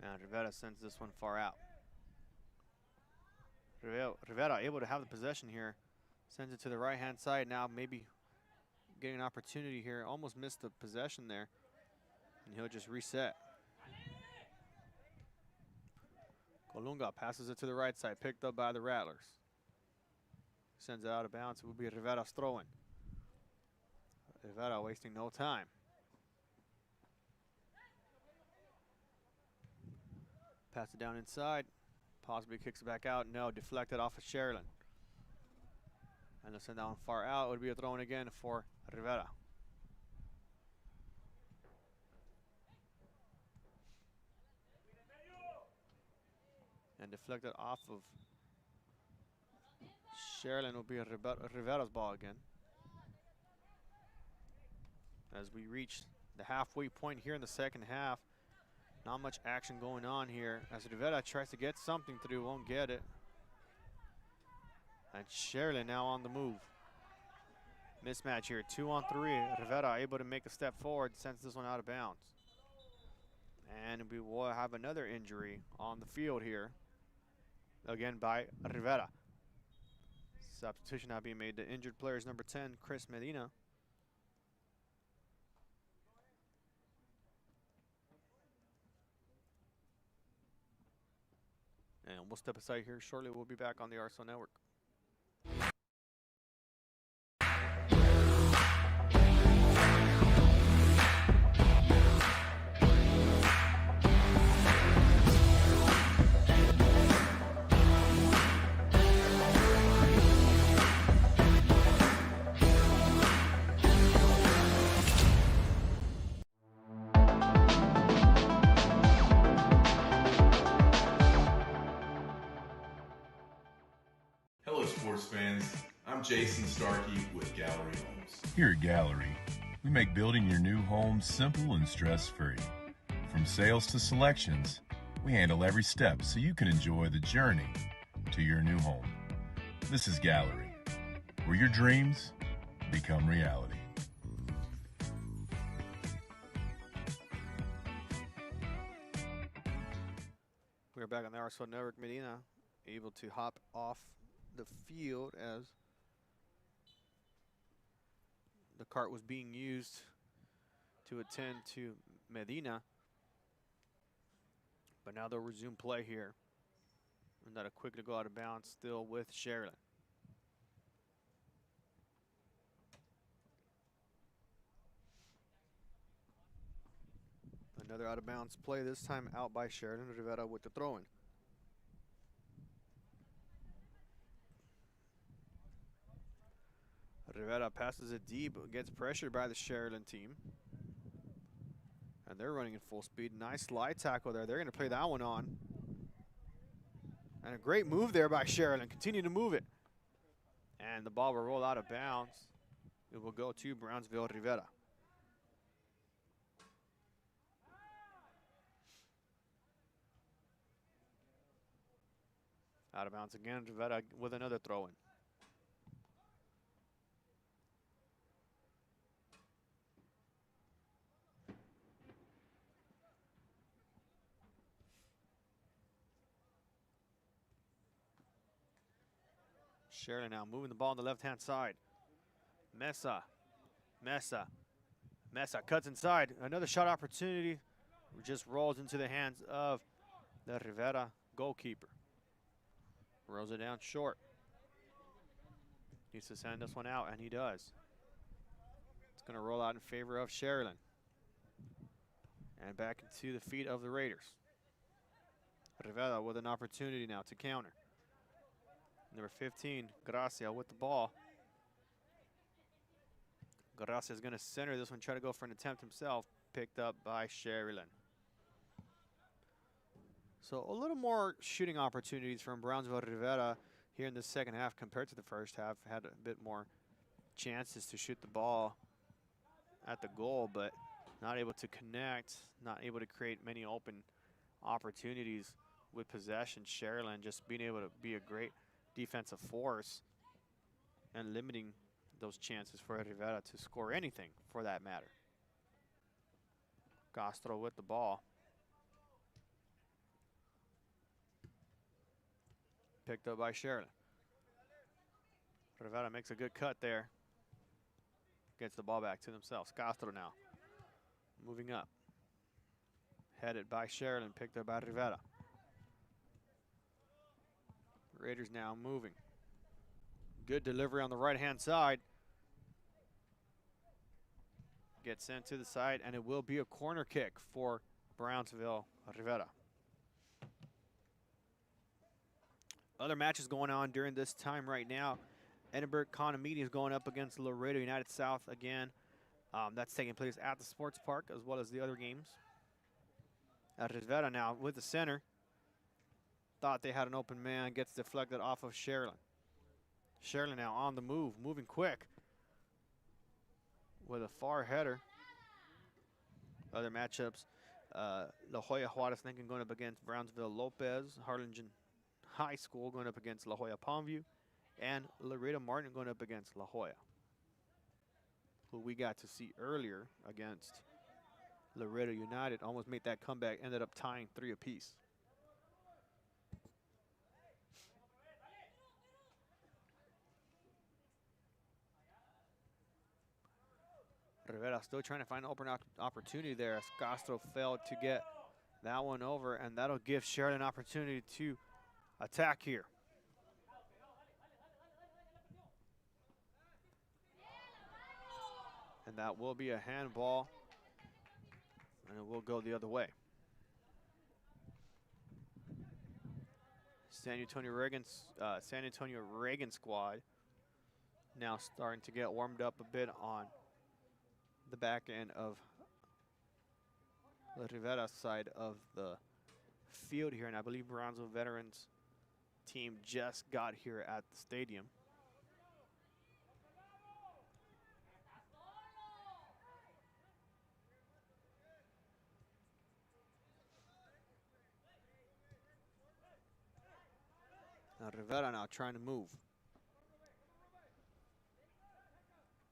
And Rivera sends this one far out. Rivera able to have the possession here. Sends it to the right-hand side now, maybe getting an opportunity here. Almost missed the possession there. And he'll just reset. Colunga passes it to the right side, picked up by the Rattlers. Sends it out of bounds. It will be Rivera's throwing. Rivera wasting no time. Pass it down inside. Possibly kicks it back out. No, deflected off of Sharyland. And they'll send that one far out. It would be a throw-in again for Rivera. And deflected off of Sharyland will be Rivera's ball again. as we reach the halfway point here in the second half. Not much action going on here as Rivera tries to get something through, won't get it. And Sharyland now on the move. Mismatch here, 2-on-3. Rivera able to make a step forward, sends this one out of bounds. And we will have another injury on the field here. Again by Rivera. Substitution now being made. The injured player is number 10, Chris Medina. And we'll step aside here shortly. We'll be back on the RSL Network. Hello sports fans, I'm Jason Starkey with Gallery Homes. Here at Gallery, we make building your new home simple and stress-free. From sales to selections, we handle every step so you can enjoy the journey to your new home. This is Gallery, where your dreams become reality. We're back on the RSL Network. Medina able to hop off the field as the cart was being used to attend to Medina. But now they'll resume play here. And that'll quickly go out of bounds still with Sharyland. Another out of bounds play, this time out by Sharyland. Rivera with the throw-in. Rivera passes it deep, gets pressured by the Sharyland team. And they're running at full speed. Nice slide tackle there. They're going to play that one on. And a great move there by Sharyland. Continue to move it. And the ball will roll out of bounds. It will go to Brownsville Rivera. Out of bounds again. Rivera with another throw-in. Sharyland now moving the ball on the left-hand side. Mesa cuts inside. Another shot opportunity. Just rolls into the hands of the Rivera goalkeeper. Rolls it down short. Needs to send this one out, and he does. It's going to roll out in favor of Sharyland. And back into the feet of the Raiders. Rivera with an opportunity now to counter. Number 15, Gracia with the ball. Gracia is going to center this one, try to go for an attempt himself. Picked up by Sharyland. So a little more shooting opportunities from Brownsville Rivera here in the second half compared to the first half. Had a bit more chances to shoot the ball at the goal, but not able to connect, not able to create many open opportunities with possession. Sharyland just being able to be a great defensive force and limiting those chances for Rivera to score anything for that matter. Castro with the ball. Picked up by Sharyland. Rivera makes a good cut there. Gets the ball back to themselves. Castro now moving up. Headed by Sharyland, picked up by Rivera. Raiders now moving. Good delivery on the right-hand side. Gets sent to the side, and it will be a corner kick for Brownsville Rivera. Other matches going on during this time right now. Edinburgh Condominium is going up against Laredo United South again. That's taking place at the sports park as well as the other games. Rivera now with the center. Thought they had an open man, gets deflected off of Sharyland. Sharyland now on the move, moving quick with a far header. other matchups. La Jolla Juarez Lincoln going up against Brownsville Lopez. Harlingen High School going up against La Jolla Palmview. And Laredo Martin going up against La Jolla, who we got to see earlier against Laredo United. Almost made that comeback, ended up tying 3 apiece. Rivera still trying to find an open opportunity there as Castro failed to get that one over, and that'll give Sharyland an opportunity to attack here. And that will be a handball, and it will go the other way. San Antonio Reagan squad now starting to get warmed up a bit on the back end of the Rivera side of the field here, and I believe Brownsville veterans team just got here at the stadium. Now Rivera now trying to move.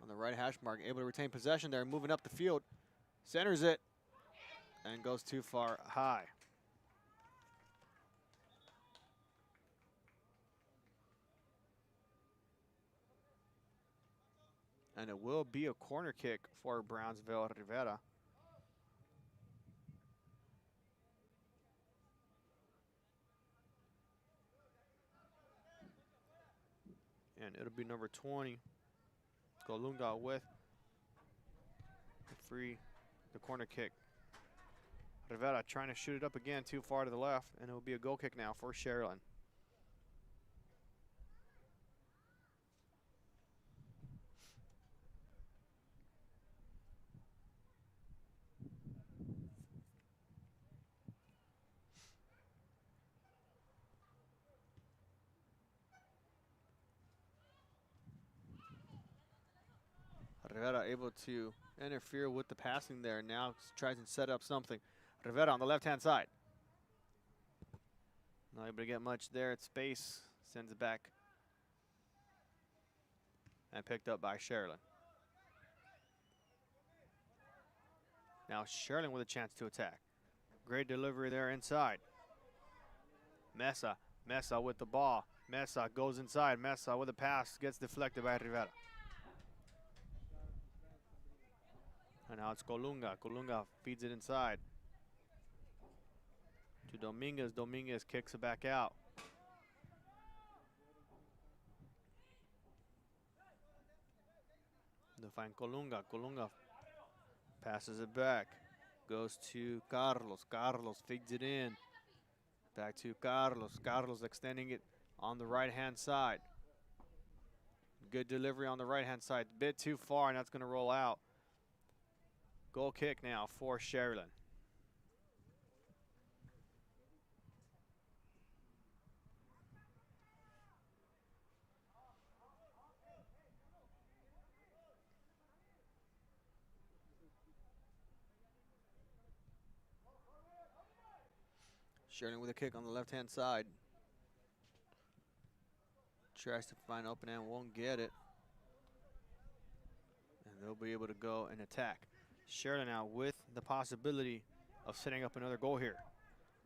On the right hash mark, able to retain possession there, moving up the field. Centers it and goes too far high. And it will be a corner kick for Brownsville Rivera. And it'll be number 20, Colunga with the corner kick. Rivera trying to shoot it up again, too far to the left, and it will be a goal kick now for Sharyland. Rivera able to interfere with the passing there. Now tries to set up something. Rivera on the left-hand side. Not able to get much there at space. Sends it back. And picked up by Sharyland. Now Sharyland with a chance to attack. Great delivery there inside. Mesa with the ball. Mesa goes inside. Mesa with a pass. Gets deflected by Rivera. And now it's Colunga. Colunga feeds it inside to Dominguez. Dominguez kicks it back out. To find Colunga. Colunga passes it back. Goes to Carlos. Carlos feeds it in. Back to Carlos. Carlos extending it on the right-hand side. Good delivery on the right-hand side. A bit too far, and that's going to roll out. Goal kick now for Sharyland. Sharyland with a kick on the left-hand side. Tries to find open end, won't get it. And they'll be able to go and attack. Sharyland now with the possibility of setting up another goal here.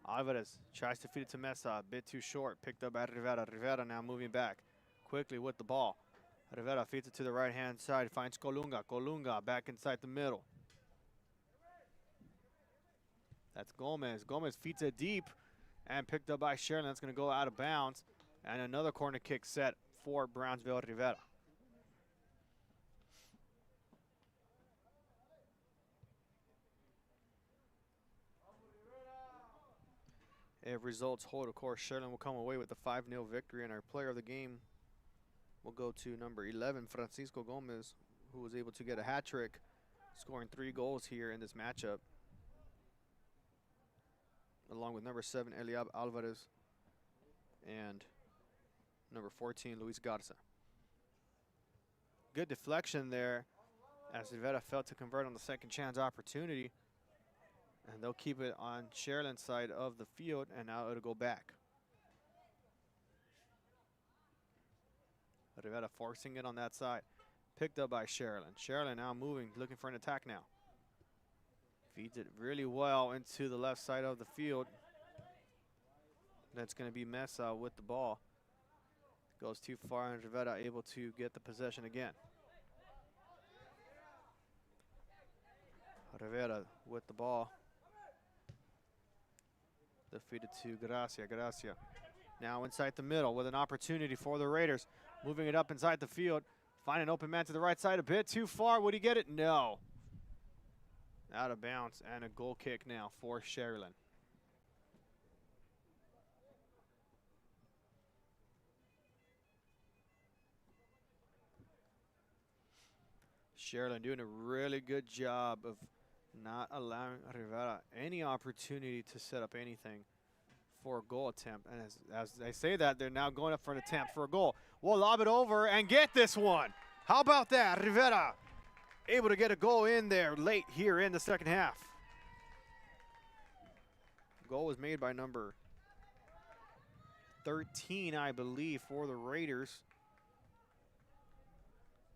Alvarez tries to feed it to Mesa, a bit too short, picked up by Rivera. Rivera now moving back quickly with the ball. Rivera feeds it to the right-hand side, finds Colunga. Colunga back inside the middle. That's Gomez. Gomez feeds it deep and picked up by Sharyland. That's going to go out of bounds. And another corner kick set for Brownsville Rivera. If results hold, of course, Sharyland will come away with the 5-0 victory, and our player of the game will go to number 11, Francisco Gomez, who was able to get a hat trick, scoring 3 goals here in this matchup, along with number 7, Eliab Alvarez, and number 14, Luis Garza. Good deflection there as Rivera failed to convert on the second chance opportunity. And they'll keep it on Sharyland's side of the field, and now it'll go back. Rivera forcing it on that side. Picked up by Sharyland. Sharyland now moving, looking for an attack now. Feeds it really well into the left side of the field. That's going to be Mesa with the ball. Goes too far, and Rivera able to get the possession again. Rivera with the ball. Defeated to Gracia. Gracia now inside the middle with an opportunity for the Raiders. Moving it up inside the field. Find an open man to the right side, a bit too far. Would he get it? No. Out of bounds, and a goal kick now for Sharyland. Sharyland doing a really good job of not allowing Rivera any opportunity to set up anything for a goal attempt. And as they say that, they're now going up for an attempt for a goal. We'll lob it over and get this one. How about that? Rivera able to get a goal in there late here in the second half. Goal was made by number 13, I believe, for the Raiders.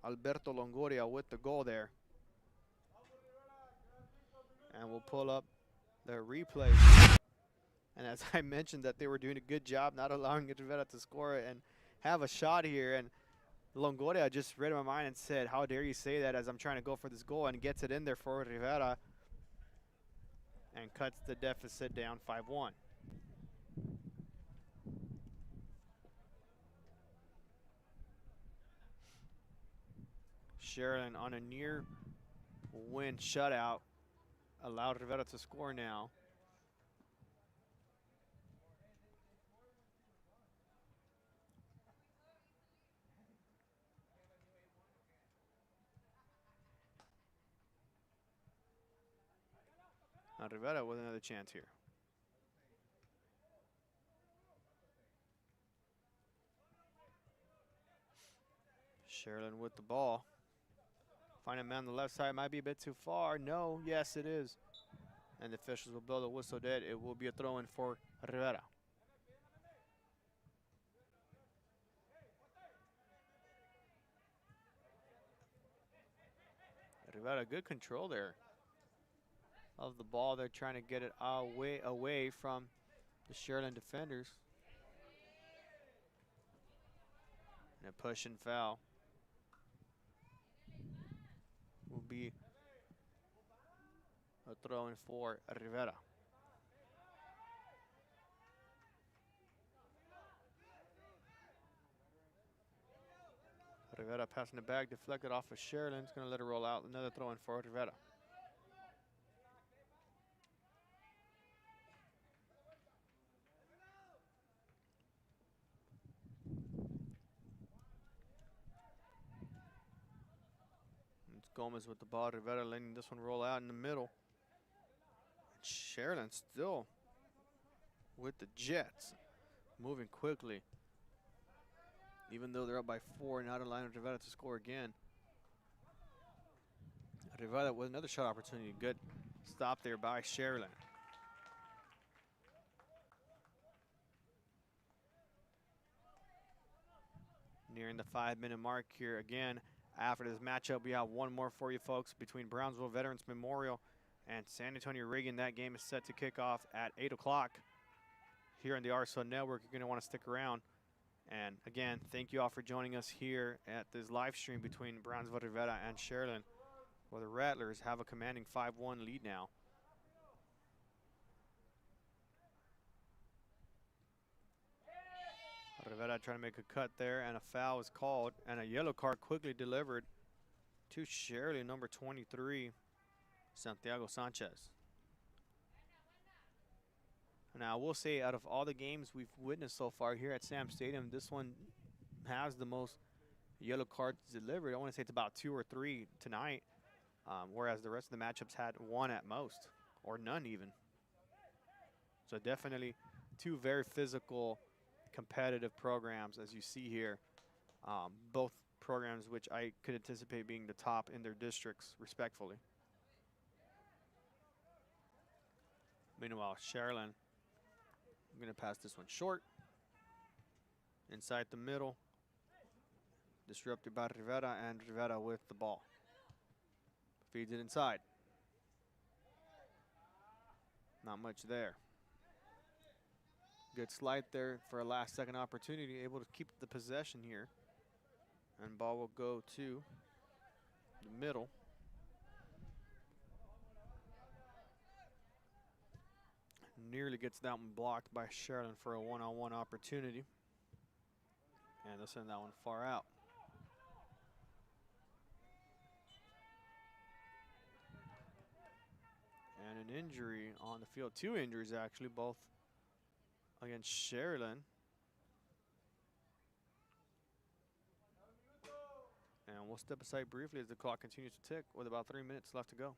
Alberto Longoria with the goal there. And we'll pull up the replay. And as I mentioned that they were doing a good job not allowing Rivera to score and have a shot here. And Longoria just read my mind and said, how dare you say that as I'm trying to go for this goal, and gets it in there for Rivera and cuts the deficit down 5-1. Sharyland on a near win shutout allowed Rivera to score now. Now Rivera with another chance here. Sharyland with the ball. Find a man on the left side, might be a bit too far. No, yes it is. And the officials will blow the whistle dead. It will be a throw-in for Rivera. Rivera, good control there of the ball. They're trying to get it away from the Sharyland defenders. And a push and foul will be a throw-in for Rivera. Rivera passing the bag, deflected off of Sharyland. It's going to let it roll out. Another throw-in for Rivera. It's Gomez with the ball. Rivera letting this one roll out in the middle. Sharyland still with the Jets, moving quickly. Even though they're up by 4, not allowing Rivera to score again. Rivera with another shot opportunity. Good stop there by Sharyland. Nearing the 5-minute mark here again. After this matchup, we have one more for you folks between Brownsville Veterans Memorial and San Antonio Reagan. That game is set to kick off at 8 o'clock here on the RSO Network. You're going to want to stick around. And again, thank you all for joining us here at this live stream between Brownsville Rivera and Sharyland, where the Rattlers have a commanding 5-1 lead now. Rivera trying to make a cut there, and a foul is called, and a yellow card quickly delivered to Sharyland, number 23, Santiago Sanchez. Now, I will say, out of all the games we've witnessed so far here at Sam Stadium, this one has the most yellow cards delivered. I want to say it's about 2 or 3 tonight, whereas the rest of the matchups had 1 at most, or none even. So definitely 2 very physical, competitive programs, as you see here. Both programs which I could anticipate being the top in their districts, respectfully. Meanwhile, Sharyland going to pass this one short. Inside the middle. Disrupted by Rivera, and Rivera with the ball. Feeds it inside. Not much there. Good slide there for a last-second opportunity, able to keep the possession here. And ball will go to the middle. Nearly gets that one blocked by Sharyland for a one-on-one opportunity. And they'll send that one far out. And an injury on the field. 2 injuries, actually, both against Sharyland. And we'll step aside briefly as the clock continues to tick with about 3 minutes left to go.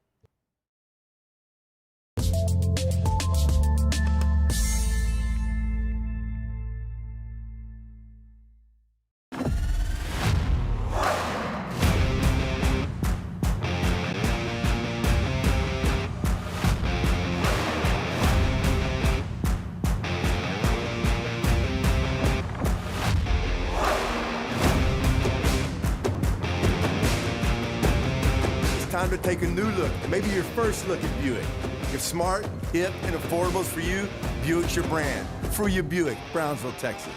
Time to take a new look, maybe your first look at Buick. If smart, hip, and affordable is for you, Buick's your brand. For your Buick, Brownsville, Texas.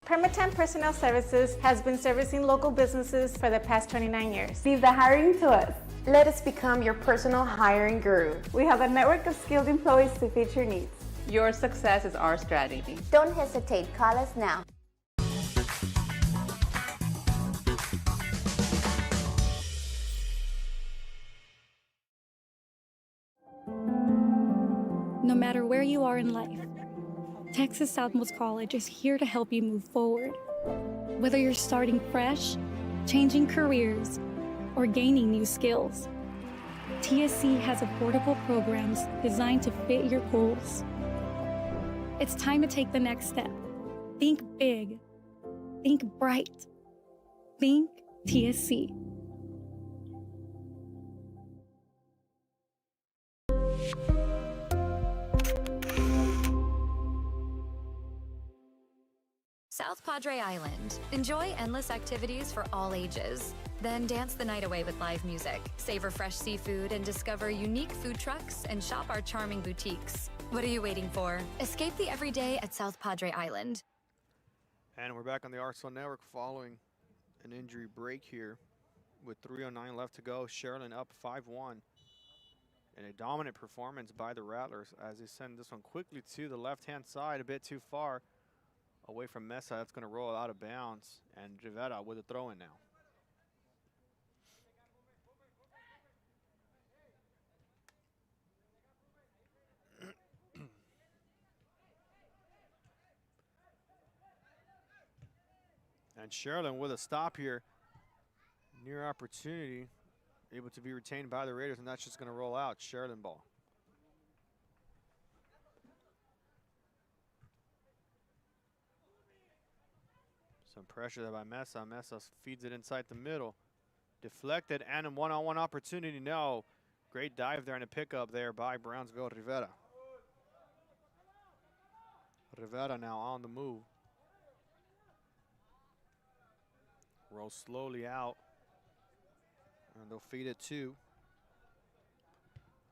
Permatemp Personnel Services has been servicing local businesses for the past 29 years. Leave the hiring to us. Let us become your personal hiring guru. We have a network of skilled employees to fit your needs. Your success is our strategy. Don't hesitate, call us now. No matter where you are in life, Texas Southmost College is here to help you move forward. Whether you're starting fresh, changing careers, or gaining new skills, TSC has affordable programs designed to fit your goals. It's time to take the next step. Think big. Think bright. Think TSC. South Padre Island. Enjoy endless activities for all ages. Then dance the night away with live music, savor fresh seafood, and discover unique food trucks and shop our charming boutiques. What are you waiting for? Escape the everyday at South Padre Island. And we're back on the Arsenal Network following an injury break here with 3:09 left to go. Sharyland up 5-1. And a dominant performance by the Rattlers as they send this one quickly to the left-hand side, a bit too far away from Mesa. That's going to roll out of bounds. And Rivera with a throw-in now. And Sharyland with a stop here. Near opportunity. Able to be retained by the Raiders, and that's just going to roll out. Sharyland ball. Some pressure there by Mesa. Mesa feeds it inside the middle. Deflected and a one-on-one opportunity. No. Great dive there and a pickup there by Brownsville Rivera. Rivera now on the move. Rolls slowly out. And they'll feed it to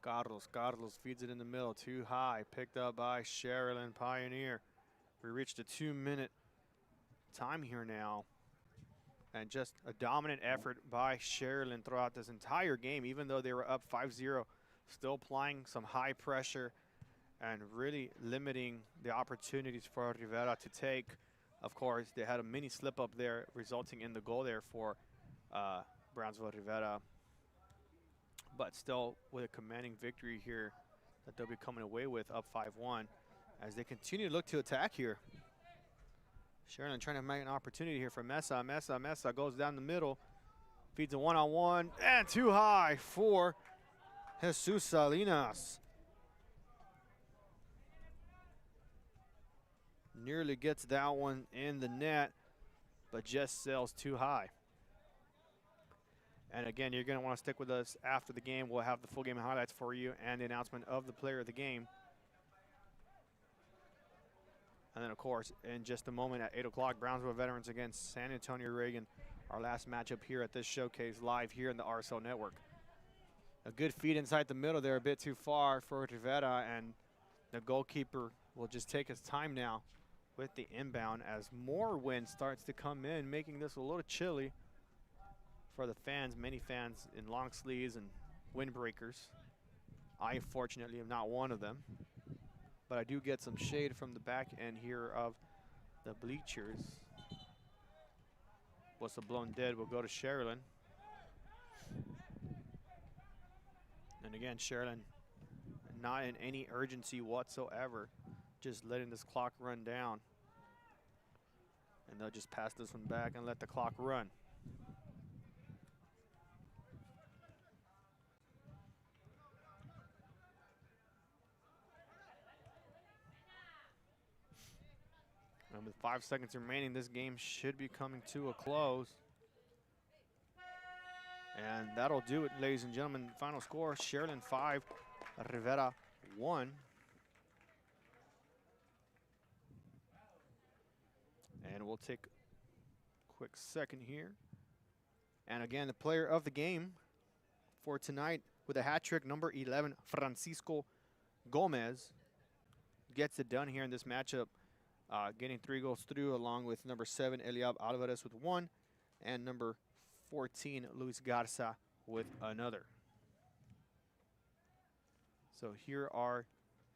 Carlos. Carlos feeds it in the middle. Too high. Picked up by Sharyland Pioneer. We reached a 2-minute time here now. And just a dominant effort by Sharyland throughout this entire game, even though they were up 5-0, still applying some high pressure and really limiting the opportunities for Rivera to take. Of course, they had a mini slip up there, resulting in the goal there for Brownsville Rivera. But still with a commanding victory here that they'll be coming away with, up 5-1, as they continue to look to attack here. Sharyland trying to make an opportunity here for Mesa. Mesa goes down the middle, feeds a one-on-one, and too high for Jesus Salinas. Nearly gets that one in the net, but just sails too high. And again, you're going to want to stick with us after the game. We'll have the full game highlights for you and the announcement of the player of the game. And then, of course, in just a moment at 8 o'clock, Brownsville Veterans against San Antonio Reagan, our last matchup here at this showcase live here in the RSL Network. A good feed inside the middle there, a bit too far for Rivera, and the goalkeeper will just take his time now with the inbound as more wind starts to come in, making this a little chilly for the fans, many fans in long sleeves and windbreakers. I, fortunately, am not one of them, but I do get some shade from the back end here of the bleachers. Whistle blown dead will go to Sharyland. And again, Sharyland not in any urgency whatsoever, just letting this clock run down. And they'll just pass this one back and let the clock run. And with 5 seconds remaining, this game should be coming to a close. And that'll do it, ladies and gentlemen. Final score, Sharyland 5, Rivera 1. And we'll take a quick second here. And again, the player of the game for tonight with a hat trick, number 11, Francisco Gomez, gets it done here in this matchup, getting 3 goals through, along with number 7, Eliab Alvarez with 1, and number 14, Luis Garza with another. So here are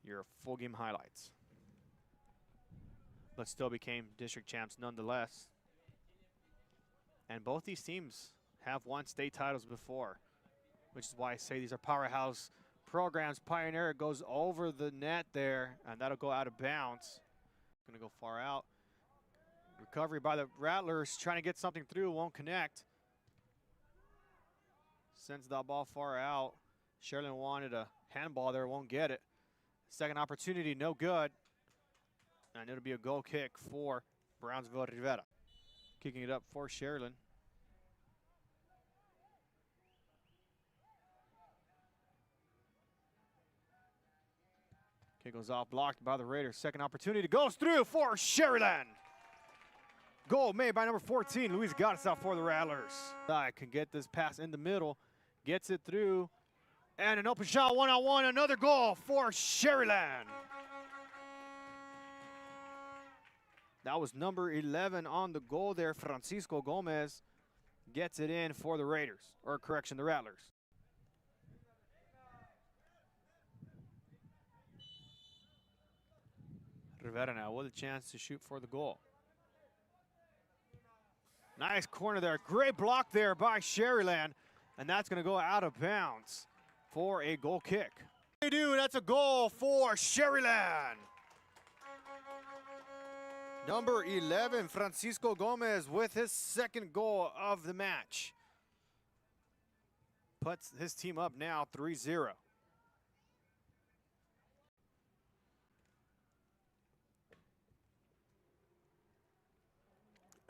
your full game highlights. But still became district champs nonetheless. And both these teams have won state titles before, which is why I say these are powerhouse programs. Pioneer goes over the net there, and that'll go out of bounds. Gonna go far out. Recovery by the Rattlers, trying to get something through, won't connect. Sends that ball far out. Sharyland wanted a handball there, won't get it. Second opportunity, no good. And it'll be a goal kick for Brownsville Rivera. Kicking it up for Sharyland. Kick goes off, blocked by the Raiders. Second opportunity goes through for Sharyland. Goal made by number 14, Luis Garza for the Rattlers. I can get this pass in the middle, gets it through, and an open shot, one-on-one, another goal for Sharyland. That was number 11 on the goal there. Francisco Gomez gets it in for the Raiders, or correction, the Rattlers. Rivera now with a chance to shoot for the goal. Nice corner there. Great block there by Sharyland, and that's going to go out of bounds for a goal kick. They do. That's a goal for Sharyland. Number 11, Francisco Gomez, with his second goal of the match. Puts his team up now 3-0.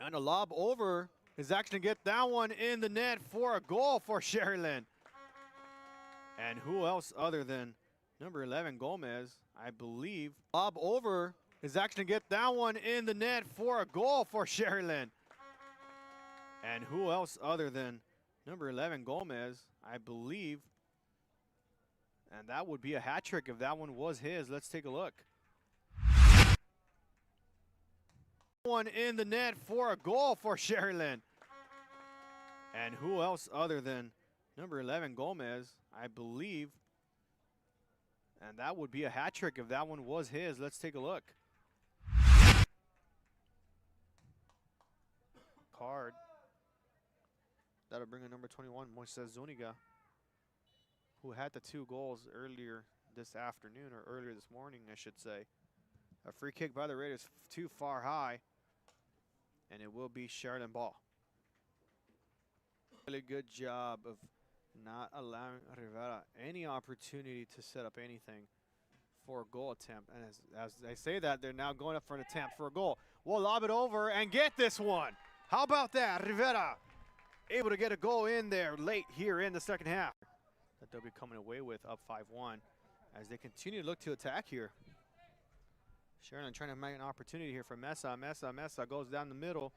And a lob over is actually going to get that one in the net for a goal for Sharyland. And who else other than number 11, Gomez, I believe. Lob over is actually going to get that one in the net for a goal for Sharyland. And who else other than number 11, Gomez, I believe. And that would be a hat trick if that one was his. Let's take a look. One in the net for a goal for Sharyland. And who else other than number 11, Gomez, I believe. And that would be a hat trick if that one was his. Let's take a look. Card. That'll bring in number 21, Moises Zuniga, who had the 2 goals earlier this afternoon, or earlier this morning, I should say. A free kick by the Raiders too far high, and it will be Sharyland ball. Really good job of not allowing Rivera any opportunity to set up anything for a goal attempt. And as they say that, they're now going up for an attempt for a goal. We'll lob it over and get this one. How about that? Rivera able to get a goal in there late here in the second half. That they'll be coming away with up 5-1 as they continue to look to attack here. Sharyland trying to make an opportunity here for Mesa. Mesa goes down the middle,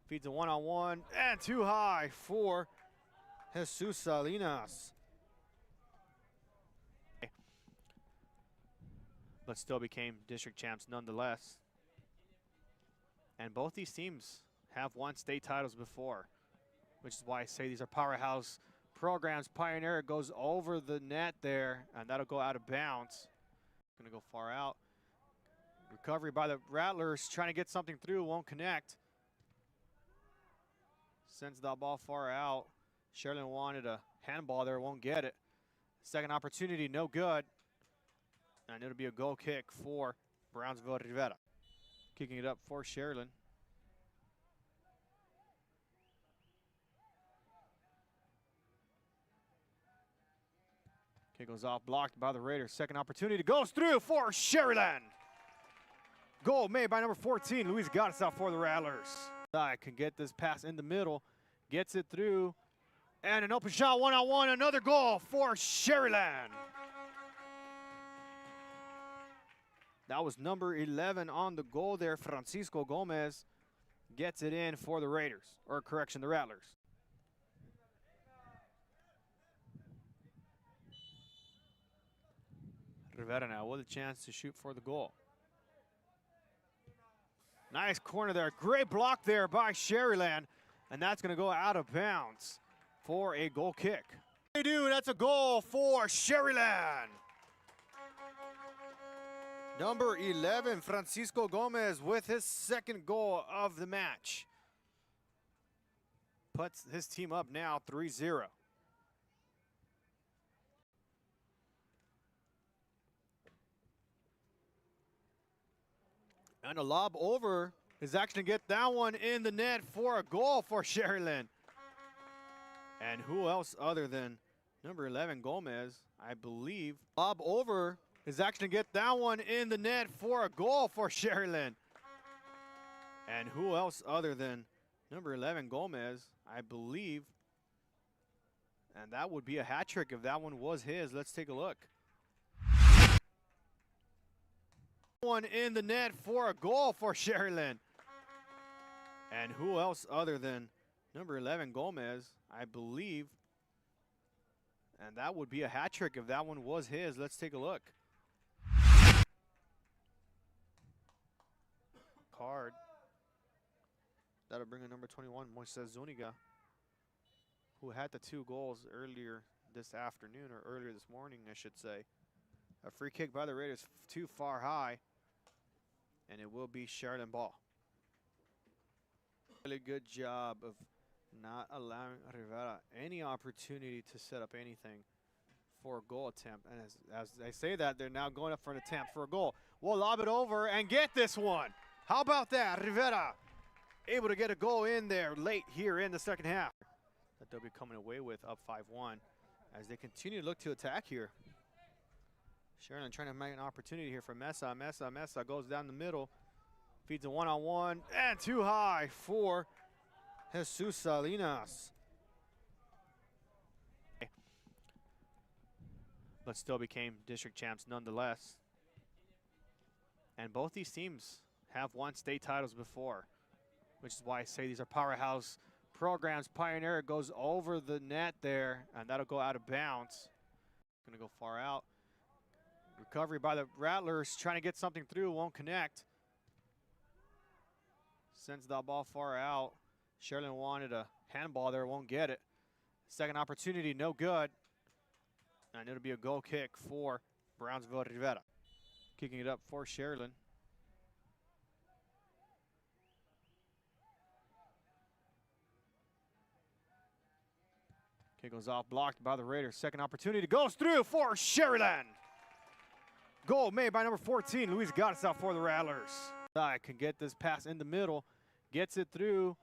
feeds a one-on-one, and too high for Jesus Salinas. But still became district champs nonetheless. And both these teams have won state titles before, which is why I say these are powerhouse programs. Pioneer goes over the net there, and that'll go out of bounds. Gonna go far out. Recovery by the Rattlers, trying to get something through, won't connect. Sends that ball far out. Sharyland wanted a handball there, won't get it. Second opportunity, no good. And it'll be a goal kick for Brownsville Rivera. Kicking it up for Sharyland. Kick goes off, blocked by the Raiders. Second opportunity goes through for Sharyland. Goal made by number 14, Luis Garza for the Rattlers. Can get this pass in the middle, gets it through, and an open shot one-on-one, another goal for Sharyland. That was number 11 on the goal there. Francisco Gomez gets it in for the Raiders, or correction, the Rattlers. Rivera now with a chance to shoot for the goal. Nice corner there. Great block there by Sharyland. And that's going to go out of bounds for a goal kick. They do. That's a goal for Sharyland. Number 11, Francisco Gomez with his second goal of the match. Puts his team up now 3-0. And a lob over is actually going to get that one in the net for a goal for Sharyland. And who else other than number 11, Gomez, I believe. Lob over is actually going to get that one in the net for a goal for Sharyland. And who else other than number 11, Gomez, I believe. And that would be a hat trick if that one was his. Let's take a look. One in the net for a goal for Sharyland. And who else other than number 11, Gomez, I believe. And that would be a hat trick if that one was his. Let's take a look. Card. That'll bring in number 21, Moises Zuniga, who had the 2 goals earlier this afternoon, or earlier this morning, I should say. A free kick by the Raiders too far high, and it will be Sharyland ball. Really good job of not allowing Rivera any opportunity to set up anything for a goal attempt. And as they say that, they're now going up for an attempt for a goal. We'll lob it over and get this one. How about that? Rivera able to get a goal in there late here in the second half. That they'll be coming away with up 5-1 as they continue to look to attack here. Sharyland trying to make an opportunity here for Mesa. Mesa goes down the middle, feeds a one-on-one, and too high for Jesus Salinas. But still became district champs nonetheless. And both these teams have won state titles before, which is why I say these are powerhouse programs. Pioneer goes over the net there, and that'll go out of bounds. Gonna go far out. Recovery by the Rattlers, trying to get something through, won't connect. Sends that ball far out. Sharyland wanted a handball there, won't get it. Second opportunity, no good. And it'll be a goal kick for Brownsville Rivera. Kicking it up for Sharyland. Kick goes off, blocked by the Raiders. Second opportunity goes through for Sharyland. Goal made by number 14, Luis Garza for the Rattlers. Can get this pass in the middle, gets it through,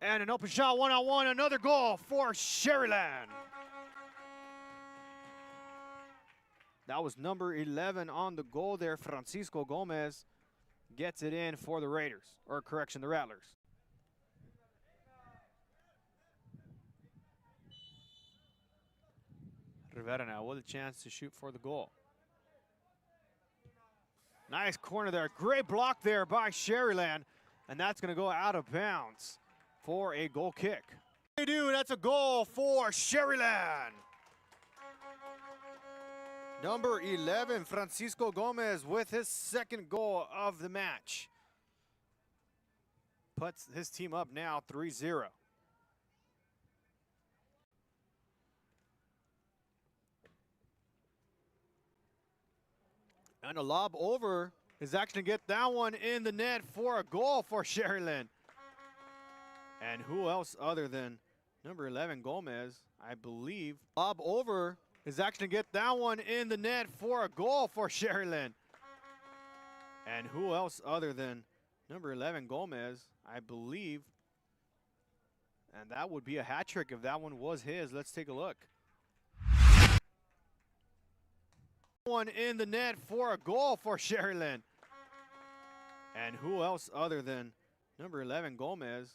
and an open shot one-on-one, another goal for Sharyland. That was number 11 on the goal there. Francisco Gomez gets it in for the Raiders, or correction, the Rattlers. Rivera now with a chance to shoot for the goal. Nice corner there. Great block there by Sharyland. And that's going to go out of bounds for a goal kick. They do. That's a goal for Sharyland. Number 11, Francisco Gomez with his second goal of the match. Puts his team up now 3-0. And a lob over is actually going to get that one in the net for a goal for Sharyland. And who else other than number 11, Gomez, I believe. Lob over is actually going to get that one in the net for a goal for Sharyland. And who else other than number 11, Gomez, I believe. And that would be a hat trick if that one was his. Let's take a look. One in the net for a goal for Sharyland. And who else other than number 11, Gomez,